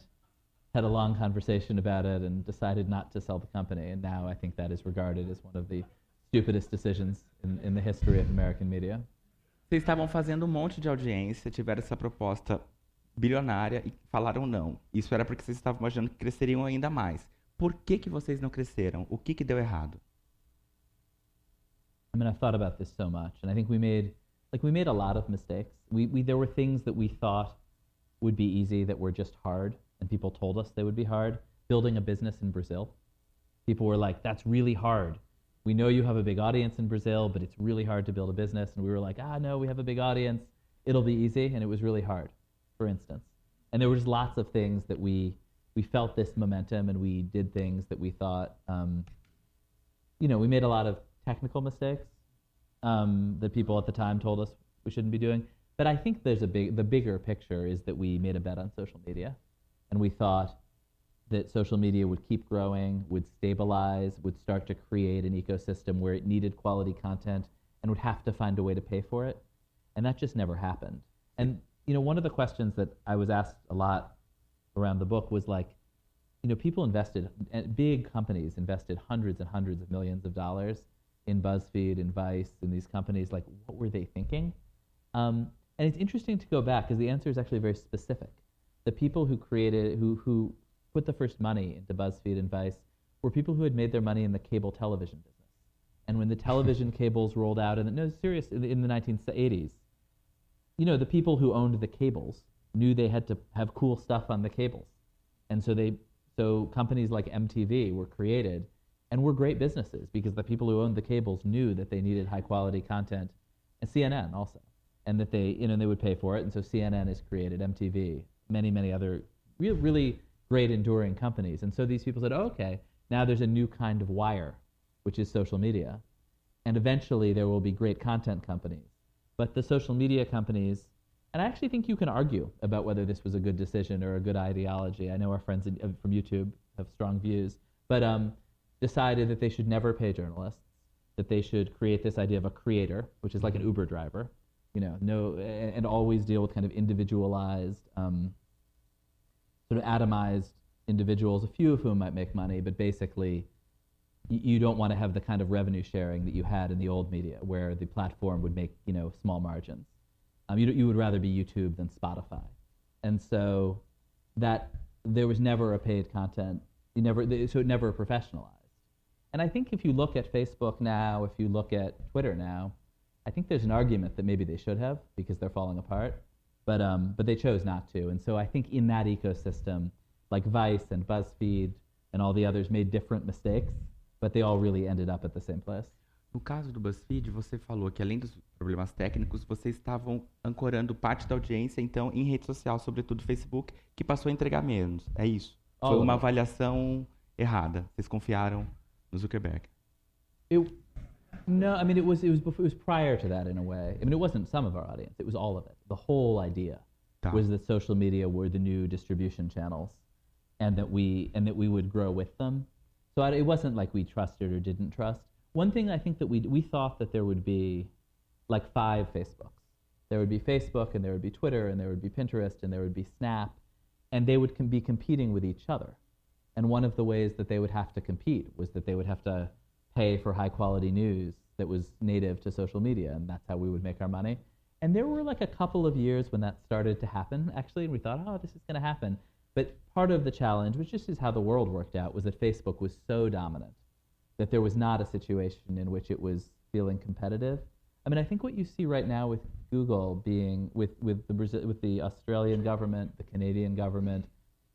had a long conversation about it and decided not to sell the company. And now I think that is regarded as one of the stupidest decisions in the history of American media. Vocês estavam fazendo um monte de audiência, tiveram essa proposta bilionária e falaram não. Isso era porque vocês estavam imaginando que cresceriam ainda mais. Por que vocês não cresceram? O que deu errado? I mean, I've thought about this so much, and I think we made a lot of mistakes. There were things that we thought would be easy that were just hard, and people told us they would be hard. Building a business in Brazil. People were like, that's really hard. We know you have a big audience in Brazil, but it's really hard to build a business. And we were like, no, we have a big audience. It'll be easy. And it was really hard, for instance. And there were just lots of things that we we felt this momentum and we did things that we thought, we made a lot of technical mistakes that people at the time told us we shouldn't be doing. But I think the bigger picture is that we made a bet on social media, and we thought that social media would keep growing, would stabilize, would start to create an ecosystem where it needed quality content and would have to find a way to pay for it. And that just never happened. And one of the questions that I was asked a lot around the book was like, people invested, big companies invested hundreds and hundreds of millions of dollars in BuzzFeed and Vice and these companies. Like, what were they thinking? And it's interesting to go back because the answer is actually very specific. The people who created, who put the first money into BuzzFeed and Vice were people who had made their money in the cable television business. And when the television cables rolled out, in the 1980s, the people who owned the cables knew they had to have cool stuff on the cables. And so companies like MTV were created and were great businesses because the people who owned the cables knew that they needed high quality content, and CNN also, and that they would pay for it. And so CNN is created, MTV, many, many other really great enduring companies. And so these people said, okay, now there's a new kind of wire, which is social media. And eventually there will be great content companies. But the social media companies, and I actually think you can argue about whether this was a good decision or a good ideology. I know our friends from YouTube have strong views, but decided that they should never pay journalists, that they should create this idea of a creator, which is like an Uber driver, and always deal with kind of individualized, sort of atomized individuals, a few of whom might make money, but basically you don't want to have the kind of revenue sharing that you had in the old media where the platform would make, small margins. You would rather be YouTube than Spotify. And so that there was never a paid content, so it never professionalized. And I think if you look at Facebook now, if you look at Twitter now, I think there's an argument that maybe they should have because they're falling apart, but they chose not to. And so I think in that ecosystem, like Vice and BuzzFeed and all the others made different mistakes, but they all really ended up at the same place. No caso do BuzzFeed, você falou que além dos problemas técnicos, vocês estavam ancorando parte da audiência, então, em rede social, sobretudo Facebook, que passou a entregar menos. É isso? Foi uma avaliação errada. Vocês confiaram no Zuckerberg. No, I mean, it was prior to that in a way. I mean, it wasn't some of our audience. It was all of it. The whole idea was that social media were the new distribution channels and that we would grow with them. So it wasn't like we trusted or didn't trust. One thing I think that we thought that there would be like 5 Facebooks. There would be Facebook, and there would be Twitter, and there would be Pinterest, and there would be Snap, and they would be competing with each other. And one of the ways that they would have to compete was that they would have to pay for high quality news that was native to social media, and that's how we would make our money. And there were like a couple of years when that started to happen, actually, and we thought, oh, this is going to happen. But part of the challenge, which just is how the world worked out, was that Facebook was so dominant that there was not a situation in which it was feeling competitive. I mean, I think what you see right now with Google being with the Australian government, the Canadian government,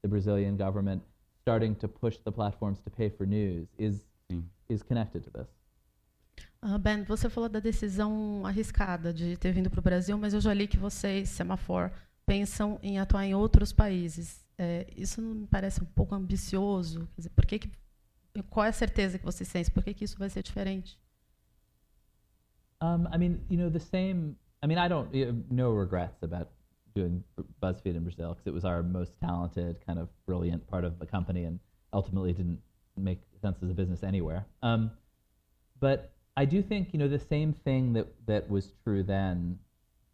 the Brazilian government starting to push the platforms to pay for news is connected to this. Ben, você falou da decisão arriscada de ter vindo para o Brasil, mas eu já li que vocês, Semafor, pensam em atuar em outros países. Isso não me parece um pouco ambicioso? Quer dizer, qual é a certeza que vocês têm? Por que isso vai ser diferente? I mean, the same. I mean, I don't no regrets about doing BuzzFeed in Brazil because it was our most talented, kind of brilliant part of the company, and ultimately didn't make sense as a business anywhere. But I do think the same thing that was true then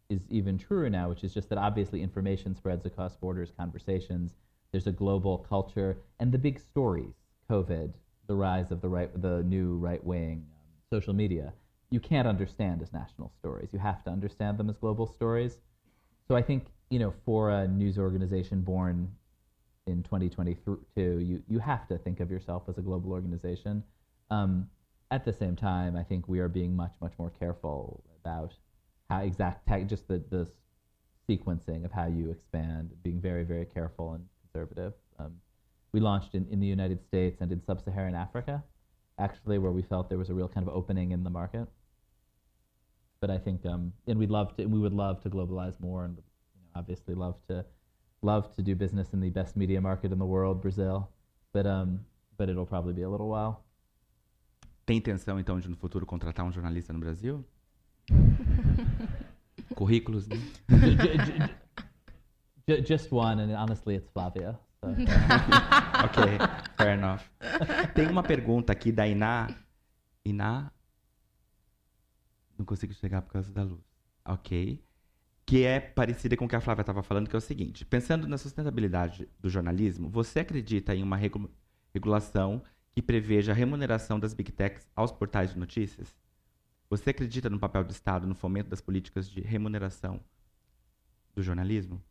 is even truer now, which is just that obviously information spreads across borders, conversations. There's a global culture, and the big stories: COVID, the rise of the new right wing, social media. You can't understand as national stories. You have to understand them as global stories. So I think, for a news organization born in 2022, you have to think of yourself as a global organization. At the same time, I think we are being much, much more careful about how just the sequencing of how you expand, being very, very careful and conservative. We launched in the United States and in sub-Saharan Africa, actually, where we felt there was a real kind of opening in the market. But I think, and we would love to globalize more, and obviously love to love to do business in the best media market in the world, Brazil, but it'll probably be a little while. Tem intenção, então, de no futuro contratar um jornalista no Brasil? Currículos, né? Just one, and honestly, it's Flávia. So. Ok, fair enough. Tem uma pergunta aqui da Iná. Iná? Não consigo chegar por causa da luz. Ok. Que é parecida com o que a Flávia estava falando, que é o seguinte. Pensando na sustentabilidade do jornalismo, você acredita em uma regulação que preveja a remuneração das Big Techs aos portais de notícias? Você acredita no papel do Estado no fomento das políticas de remuneração do jornalismo?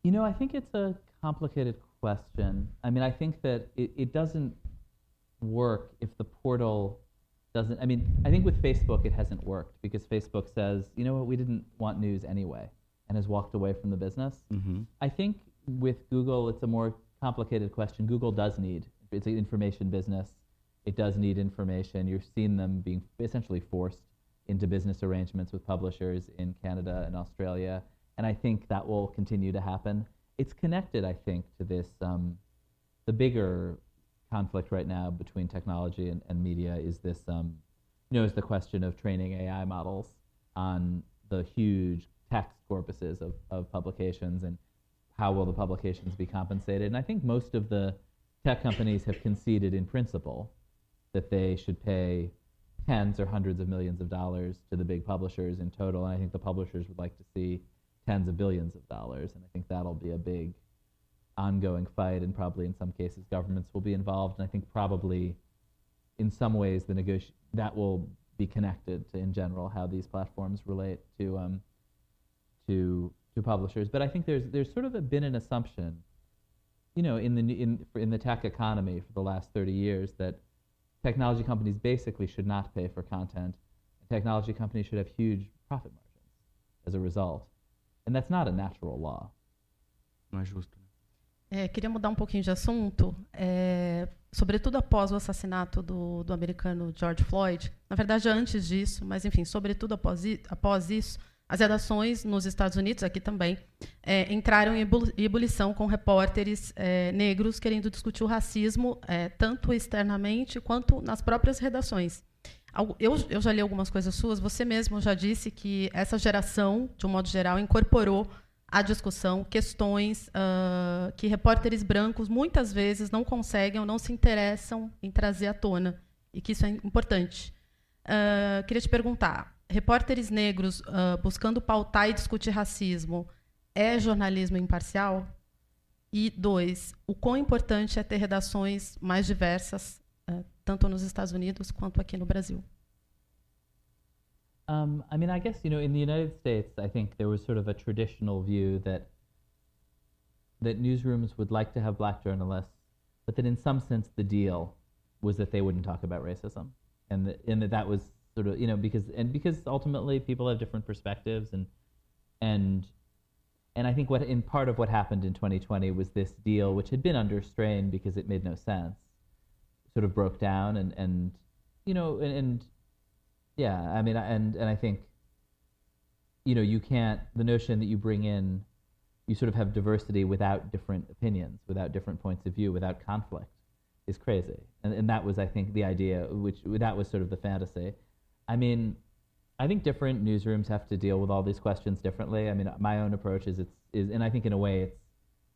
You know, I think it's a complicated question. I mean, I think that it doesn't work if the portal doesn't. I mean, I think with Facebook it hasn't worked because Facebook says, you know what, we didn't want news anyway, and has walked away from the business. Mm-hmm. I think with Google it's a more complicated question. Google does need, it's an information business. It does need information. You've seen them being essentially forced into business arrangements with publishers in Canada and Australia, and I think that will continue to happen. It's connected, I think, to this, the bigger conflict right now between technology and media is this, is the question of training AI models on the huge text corpuses of publications, and how will the publications be compensated. And I think most of the tech companies have conceded in principle that they should pay tens or hundreds of millions of dollars to the big publishers in total. And I think the publishers would like to see tens of billions of dollars. And I think that'll be a big ongoing fight, and probably in some cases governments will be involved. And I think probably in some ways that will be connected to, in general, how these platforms relate to publishers. But I think there's sort of been an assumption, in the tech economy for the last 30 years that technology companies basically should not pay for content, and technology companies should have huge profit margins as a result. And that's not a natural law. Não é justo. Queria mudar um pouquinho de assunto, sobretudo após o assassinato do americano George Floyd. Na verdade, antes disso, mas, enfim, sobretudo após isso, as redações nos Estados Unidos, aqui também, entraram em ebulição com repórteres negros querendo discutir o racismo, tanto externamente quanto nas próprias redações. Eu já li algumas coisas suas, você mesmo já disse que essa geração, de um modo geral, incorporou à discussão questões que repórteres brancos muitas vezes não conseguem ou não se interessam em trazer à tona, e que isso é importante. Queria te perguntar, repórteres negros buscando pautar e discutir racismo é jornalismo imparcial? E 2, o quão importante é ter redações mais diversas, tanto nos Estados Unidos quanto aqui no Brasil? I mean, I guess, in the United States, I think there was sort of a traditional view that newsrooms would like to have black journalists, but that in some sense the deal was that they wouldn't talk about racism, and that was sort of, because ultimately people have different perspectives, and I think part of what happened in 2020 was this deal, which had been under strain because it made no sense, sort of broke down, and yeah, I mean, and I think, you can't, the notion that you bring in, you sort of have diversity without different opinions, without different points of view, without conflict, is crazy. And that was, I think, the idea, that was sort of the fantasy. I mean, I think different newsrooms have to deal with all these questions differently. I mean, my own approach is, and I think in a way it's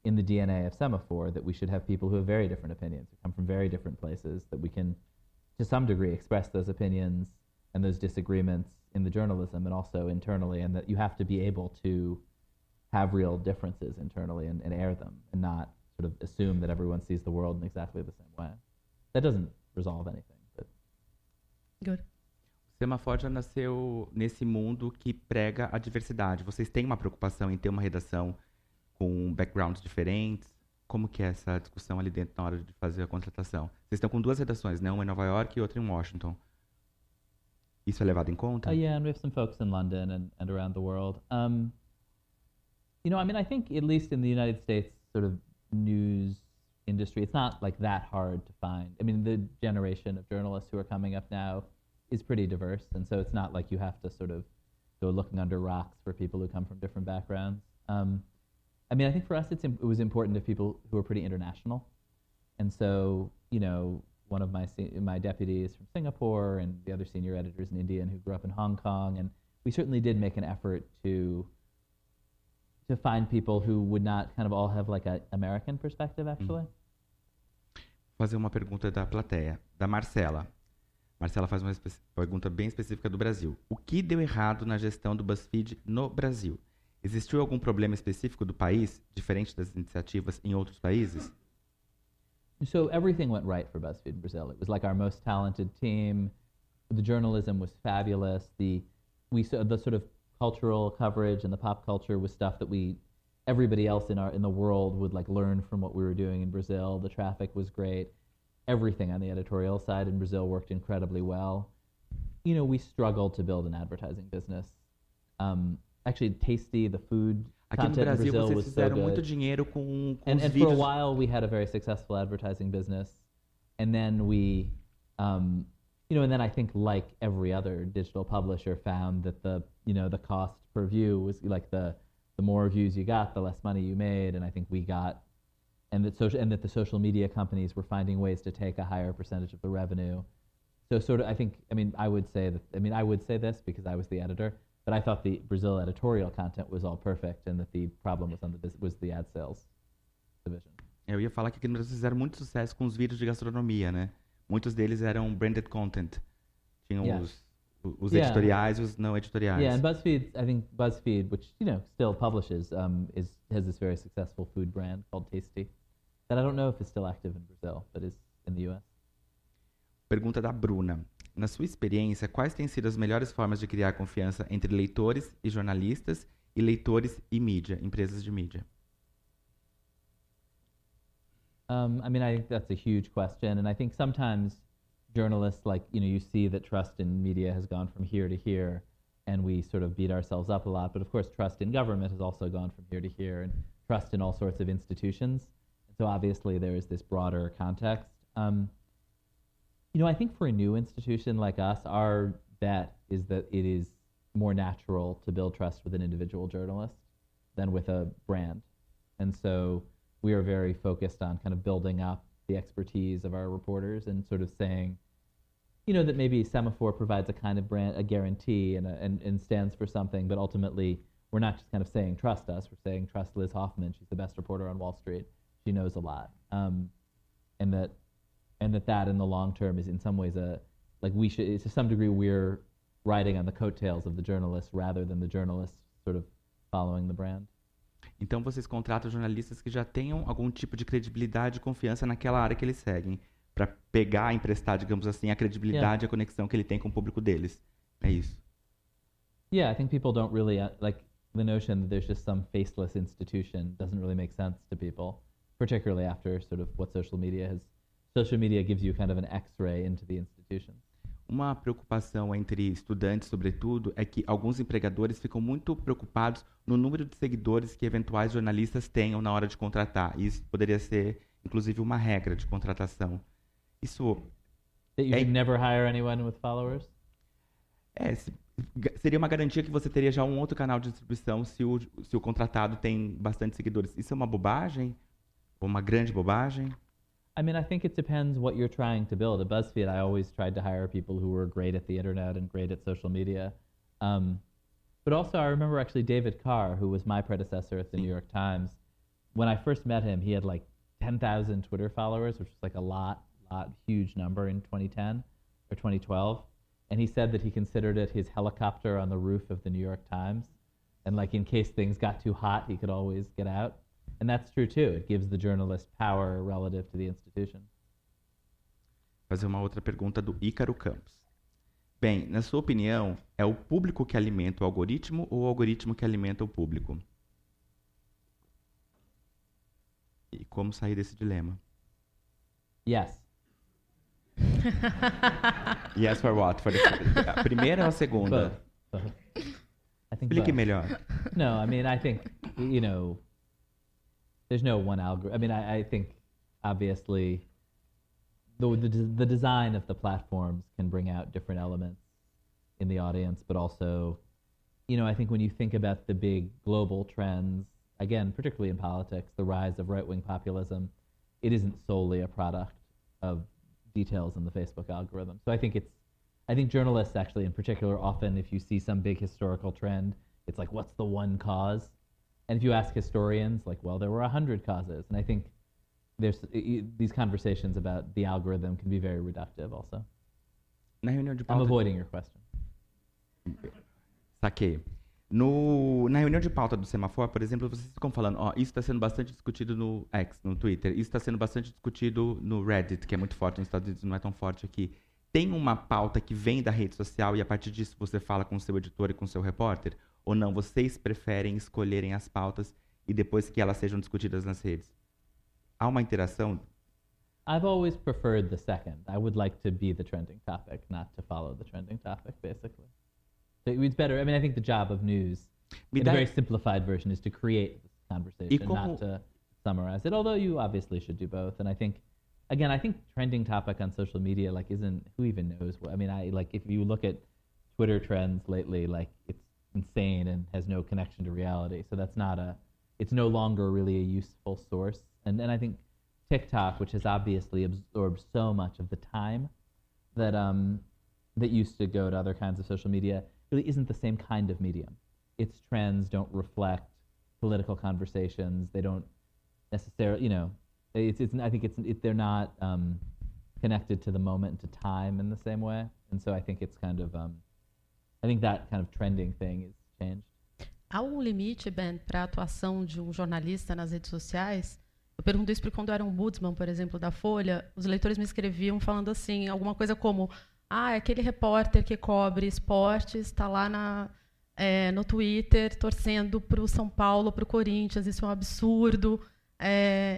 in the DNA of Semafor, that we should have people who have very different opinions, who come from very different places, that we can, to some degree, express those opinions and those disagreements in the journalism and also internally, and that you have to be able to have real differences internally and air them, and not sort of assume that everyone sees the world in exactly the same way. That doesn't resolve anything. But. Good. O Semafor já nasceu nesse mundo que prega a diversidade. Vocês têm uma preocupação em ter uma redação com backgrounds diferentes? Como que é essa discussão ali dentro na hora de fazer a contratação? Vocês estão com 2 redações, né? Uma em Nova York e outra em Washington. Isso é levado em conta? Yeah, and we have some folks in London and around the world. I mean, I think at least in the United States sort of news industry, it's not like that hard to find. I mean, the generation of journalists who are coming up now is pretty diverse, and so it's not like you have to sort of go looking under rocks for people who come from different backgrounds. I I mean, I think for us, it was important to people who are pretty international. And so, one of my deputies from Singapore and the other senior editors in India and who grew up in Hong Kong. And we certainly did make an effort to find people who would not kind of all have like an American perspective, actually. Fazer uma pergunta da plateia, da Marcela. Marcela faz uma pergunta bem específica do Brasil. O que deu errado na gestão do BuzzFeed no Brasil? Existiu algum problema específico do país, diferente das iniciativas em outros países? So everything went right for BuzzFeed in Brazil. It was like our most talented team. The journalism was fabulous. The sort of cultural coverage and the pop culture was stuff that everybody else in the world would like learn from what we were doing in Brazil. The traffic was great. Everything on the editorial side in Brazil worked incredibly well. We struggled to build an advertising business. Actually, Tasty, the food Aqui no content in Brasil Brazil vocês was so fizeram good. muito dinheiro com And os for a vídeos. while, we had a very successful advertising business. And then we, and then I think like every other digital publisher found that the cost per view was like the more views you got, the less money you made. And I think and that the social media companies were finding ways to take a higher percentage of the revenue. So I would say this because I was the editor, but I thought the Brazil editorial content was all perfect and that the problem was the ad sales division. Eu ia falar que aqui no Brasil fizeram muito sucesso com os vídeos de gastronomia, né? Muitos deles eram branded content. Tinham os editoriais e os não editoriais. Yeah, and BuzzFeed, which still publishes, has this very successful food brand called Tasty, that I don't know if is still active in Brazil, but is in the U.S. Pergunta da Bruna. Na sua experiência, quais têm sido as melhores formas de criar confiança entre leitores e jornalistas e leitores e mídia, empresas de mídia? I think that's a huge question, and I think sometimes journalists, you see that trust in media has gone from here to here, and we sort of beat ourselves up a lot. But of course, trust in government has also gone from here to here, and trust in all sorts of institutions. So obviously, there is this broader context. I think for a new institution like us, our bet is that it is more natural to build trust with an individual journalist than with a brand, and so we are very focused on kind of building up the expertise of our reporters and sort of saying, that maybe Semafor provides a kind of brand, a guarantee and stands for something, but ultimately we're not just kind of saying trust us, we're saying trust Liz Hoffman, she's the best reporter on Wall Street, she knows a lot. And that in the long term is in some ways to some degree we're riding on the coattails of the journalists rather than the journalists sort of following the brand. Então vocês contratam jornalistas que já tenham algum tipo de credibilidade e confiança naquela área que eles seguem, para pegar, emprestar, digamos assim, a credibilidade e a conexão que ele tem com o público deles. É isso. Yeah, I think people don't really the notion that there's just some faceless institution doesn't really make sense to people, particularly after sort of what social media gives you kind of an X-ray into the institution. Uma preocupação entre estudantes, sobretudo, é que alguns empregadores ficam muito preocupados no número de seguidores que eventuais jornalistas tenham na hora de contratar. E isso poderia ser, inclusive, uma regra de contratação. Isso... That you should never hire anyone with followers? Seria uma garantia que você teria já um outro canal de distribuição se o contratado tem bastante seguidores. Isso é uma bobagem? Ou uma grande bobagem? I think it depends what you're trying to build. At BuzzFeed, I always tried to hire people who were great at the internet and great at social media. But also, I remember actually David Carr, who was my predecessor at the New York Times. When I first met him, he had 10,000 Twitter followers, which was a huge number in 2010 or 2012. And he said that he considered it his helicopter on the roof of the New York Times. And in case things got too hot, he could always get out. And that's true too. It gives the journalist power relative to the institution. Fazer uma outra pergunta do Ícaro Campos. Bem, na sua opinião, é o público que alimenta o algoritmo ou o algoritmo que alimenta o público? E como sair desse dilema? Yes. Yes for what? A primeira ou a segunda? Both. I think Explique both. melhor. No, I think, there's no one algorithm. I think obviously the design of the platforms can bring out different elements in the audience, but also, I think when you think about the big global trends again, particularly in politics, the rise of right-wing populism, it isn't solely a product of details in the Facebook algorithm. So I think journalists actually in particular, often if you see some big historical trend, it's like, what's the one cause? And if you ask historians, like, well, there were 100 causes. And I think these conversations about the algorithm can be very reductive also. I'm avoiding your question. Saquei. Na reunião de pauta do Semafor, por exemplo, vocês ficam falando, isso está sendo bastante discutido no X, no Twitter, isso está sendo bastante discutido no Reddit, que é muito forte nos Estados Unidos, não é tão forte aqui. Tem uma pauta que vem da rede social e a partir disso você fala com o seu editor e com o seu repórter? Ou não? Vocês preferem escolherem as pautas e depois que elas sejam discutidas nas redes? Há uma interação? I've always preferred the second. I would like to be the trending topic, not to follow the trending topic, basically. So it's better. I mean, I think the job of news, in a very simplified version, is to create this conversation, not to summarize it, although you obviously should do both. And I think, again, I think trending topic on social media, like, who even knows what, I mean, if you look at Twitter trends lately, like, it's insane and has no connection to reality. So it's no longer really a useful source. And I think TikTok, which has obviously absorbed so much of the time that used to go to other kinds of social media, really isn't the same kind of medium. Its trends don't reflect political conversations. They don't necessarily, I think they're not connected to the moment, to time in the same way. And so I think it's kind of, I think that kind of trending thing is changed. Há um limite, Ben, para a atuação de um jornalista nas redes sociais? Eu pergunto isso porque quando eu era ombudsman, por exemplo, da Folha, os leitores me escreviam falando assim, alguma coisa como, aquele repórter que cobre esportes está lá no Twitter torcendo para o São Paulo, para o Corinthians, isso é um absurdo.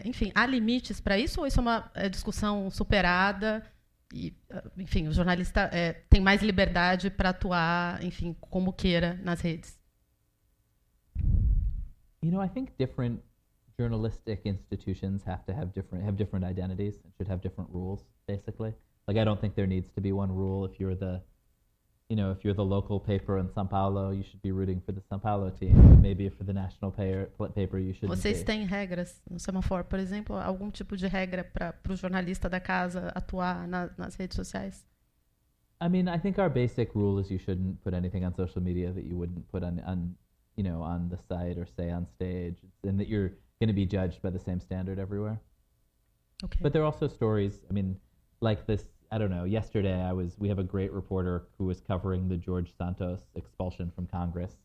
Enfim, há limites para isso ou isso é uma discussão superada? E, enfim, o jornalista tem mais liberdade para atuar, enfim, como queira nas redes? I think different journalistic institutions have different identities and should have different rules, basically. Like, I don't think there needs to be one rule. If you're the local paper in São Paulo, you should be rooting for the São Paulo team. But maybe for the national paper, you shouldn't. Vocês têm regras no Semafor, por exemplo, algum tipo de regra para o jornalista da casa atuar nas redes sociais? I mean, I think our basic rule is you shouldn't put anything on social media that you wouldn't put on the site or say on stage, and that you're going to be judged by the same standard everywhere. Okay. But there are also stories, I mean, like this, I don't know, yesterday we have a great reporter who was covering the George Santos expulsion from Congress.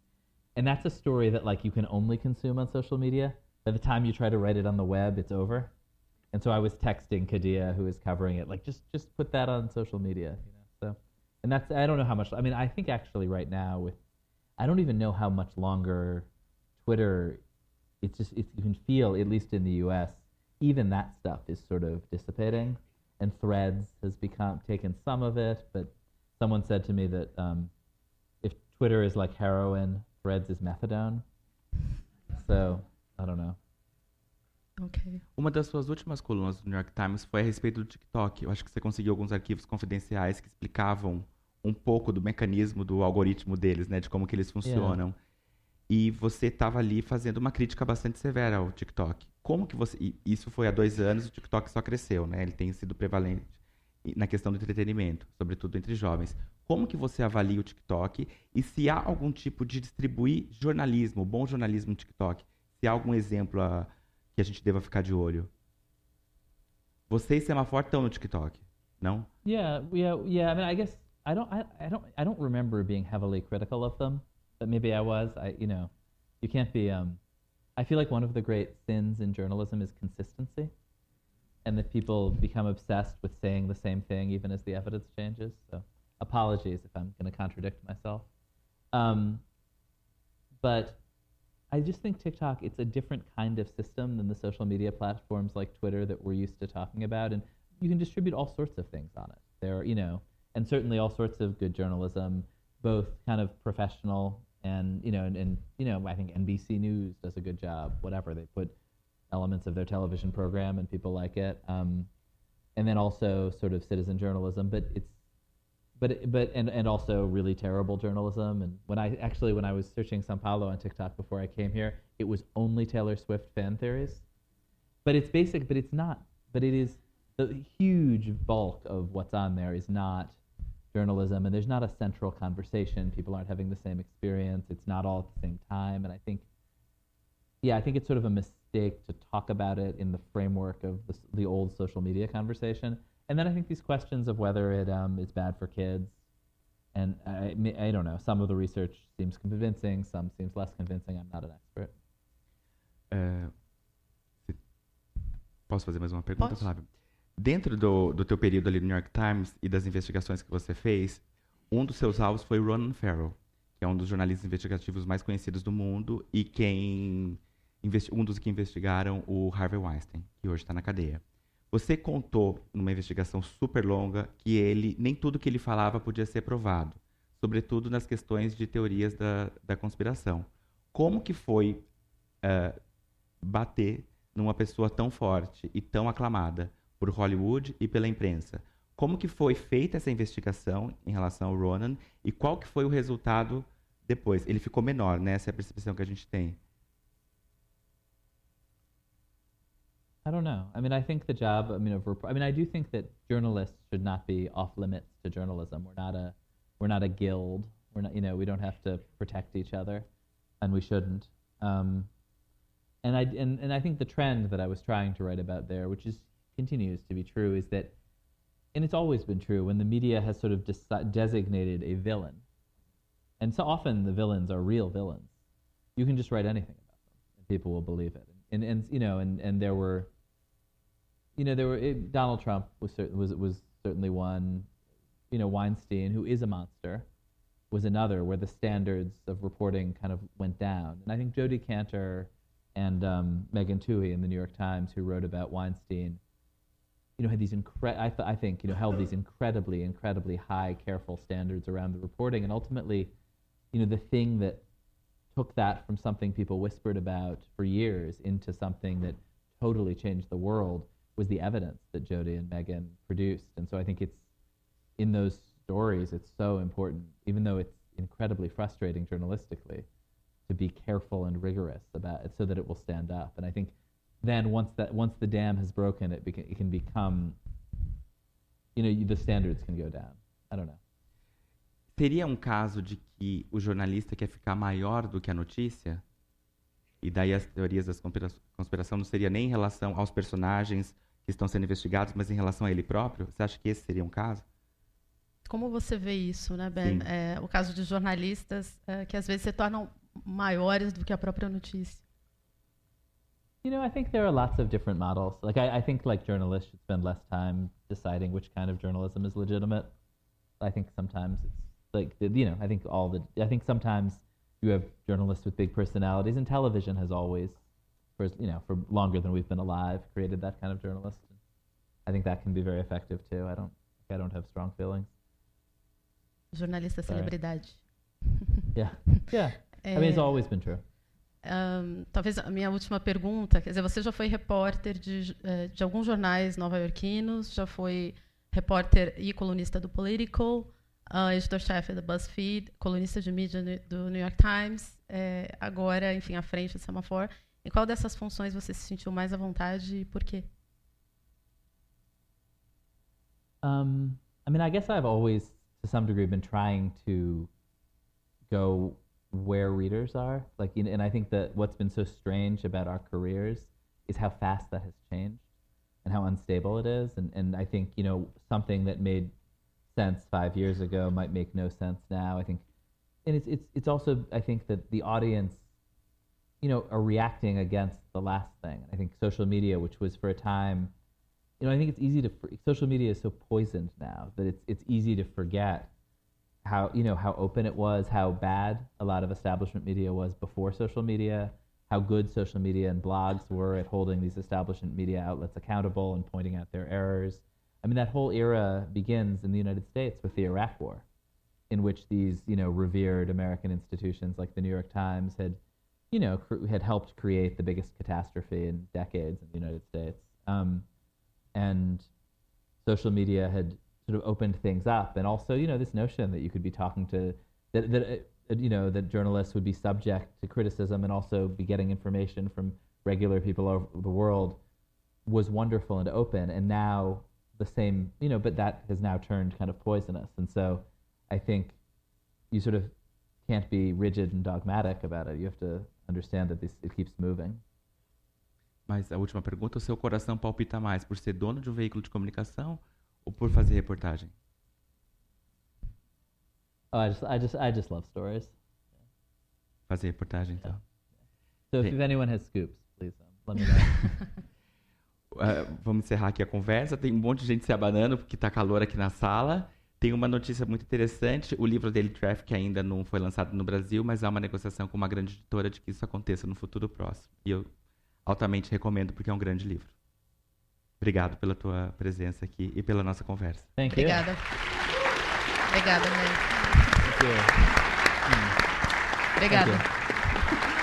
And that's a story that, like, you can only consume on social media. By the time you try to write it on the web, it's over. And so I was texting Kadia, who is covering it, like, just put that on social media, So, and that's, I don't know how much, I mean, I think actually right now I don't even know how much longer Twitter, you can feel, at least in the US, even that stuff is sort of dissipating. And Threads has taken some of it, but someone said to me that if Twitter is like heroin, Threads is methadone. So, I don't know. Okay. Uma das suas últimas colunas do New York Times foi a respeito do TikTok. Eu acho que você conseguiu alguns arquivos confidenciais que explicavam um pouco do mecanismo do algoritmo deles, né, de como que eles funcionam. Yeah. E você estava ali fazendo uma crítica bastante severa ao TikTok. Como que isso foi há 2 anos, o TikTok só cresceu, né? Ele tem sido prevalente na questão do entretenimento, sobretudo entre jovens. Como que você avalia o TikTok e se há algum tipo de distribuir jornalismo, bom jornalismo no TikTok? Se há algum exemplo que a gente deva ficar de olho? Você e Semafor estão no TikTok, não? Yeah. I mean, I guess I don't remember being heavily critical of them. But maybe I was. You can't be. I feel like one of the great sins in journalism is consistency, and that people become obsessed with saying the same thing even as the evidence changes. So apologies if I'm going to contradict myself. But I just think TikTok, it's a different kind of system than the social media platforms like Twitter that we're used to talking about, and you can distribute all sorts of things on it. There, and certainly all sorts of good journalism, both kind of professional. And I think NBC News does a good job. Whatever, they put elements of their television program and people like it. And then also sort of citizen journalism. But and also really terrible journalism. And when I was searching São Paulo on TikTok before I came here, it was only Taylor Swift fan theories. But it's basic, but it's not. But it is, the huge bulk of what's on there is not journalism, and there's not a central conversation. People aren't having the same experience. It's not all at the same time. And I think it's sort of a mistake to talk about it in the framework of the old social media conversation. And then I think these questions of whether it is bad for kids, and I don't know, some of the research seems convincing, some seems less convincing. I'm not an expert. Posso fazer mais uma pergunta, Pode. Flávia? Dentro do teu período ali no New York Times e das investigações que você fez, um dos seus alvos foi Ronan Farrow, que é um dos jornalistas investigativos mais conhecidos do mundo e um dos que investigaram o Harvey Weinstein, que hoje está na cadeia. Você contou, numa investigação super longa, que nem tudo que ele falava podia ser provado, sobretudo nas questões de teorias da conspiração. Como que foi bater numa pessoa tão forte e tão aclamada por Hollywood e pela imprensa? Como que foi feita essa investigação em relação ao Ronan e qual que foi o resultado depois? Ele ficou menor, né? Essa é a percepção que a gente tem. I don't know. I mean, I think the job. I do think that journalists should not be off limits to journalism. We're not a guild. We're not. We don't have to protect each other, and we shouldn't. And I think the trend that I was trying to write about there, which continues to be true, is that, and it's always been true, when the media has sort of designated a villain, and so often the villains are real villains, you can just write anything about them, and people will believe it. And there were Donald Trump was certainly one. Weinstein, who is a monster, was another, where the standards of reporting kind of went down. And I think Jodi Kantor and Megan Twohey in the New York Times, who wrote about Weinstein, had these held these incredibly high, careful standards around the reporting, and ultimately, the thing that took that from something people whispered about for years into something that totally changed the world was the evidence that Jodi and Megan produced. And so I think it's in those stories, it's so important, even though it's incredibly frustrating journalistically, to be careful and rigorous about it so that it will stand up. And I think then once the dam has broken, it can become, the standards can go down. I don't know. Seria um caso de que o jornalista quer ficar maior do que a notícia? E daí as teorias da conspiração não seria nem em relação aos personagens que estão sendo investigados, mas em relação a ele próprio? Você acha que esse seria um caso? Como você vê isso, né, Ben? O caso de jornalistas que às vezes se tornam maiores do que a própria notícia. I think there are lots of different models. Like I think journalists should spend less time deciding which kind of journalism is legitimate. I think sometimes it's I think sometimes you have journalists with big personalities, and television has always, for longer than we've been alive, created that kind of journalist. I think that can be very effective too. I don't have strong feelings. Jornalista celebridade. Yeah. I mean, it's always been true. Talvez a minha última pergunta, quer dizer, você já foi repórter de alguns jornais nova-iorquinos, já foi repórter e colunista do Political, editor-chefe da BuzzFeed, colunista de mídia do New York Times, agora, enfim, à frente do Semafor. Em qual dessas funções você se sentiu mais à vontade e por quê? I guess I've always, to some degree, been trying to go where readers are. And I think that what's been so strange about our careers is how fast that has changed and how unstable it is. And I think, something that made sense 5 years ago might make no sense now. I think, and it's also, I think that the audience, are reacting against the last thing. I think social media, which was for a time, I think it's easy social media is so poisoned now that it's easy to forget how open it was, how bad a lot of establishment media was before social media, how good social media and blogs were at holding these establishment media outlets accountable and pointing out their errors. I mean, that whole era begins in the United States with the Iraq War, in which these, revered American institutions like the New York Times had helped create the biggest catastrophe in decades in the United States. And social media had sort of opened things up, and also, this notion that you could be talking to that journalists would be subject to criticism and also be getting information from regular people over the world was wonderful and open, and now the same, but that has now turned kind of poisonous. And so I think you sort of can't be rigid and dogmatic about it. You have to understand that it keeps moving. Mas a última pergunta, o seu coração palpita mais por ser dono de um veículo de comunicação ou por fazer reportagem? Oh, I just love stories. Fazer reportagem, então. So if anyone has scoops, please let me know. Vamos encerrar aqui a conversa. Tem um monte de gente se abanando porque está calor aqui na sala. Tem uma notícia muito interessante. O livro dele, Traffic, ainda não foi lançado no Brasil, mas há uma negociação com uma grande editora de que isso aconteça no futuro próximo. E eu altamente recomendo porque é um grande livro. Obrigado pela tua presença aqui e pela nossa conversa. Thank you. Obrigada. Obrigada, Ney. Thank you. Obrigada. Thank you.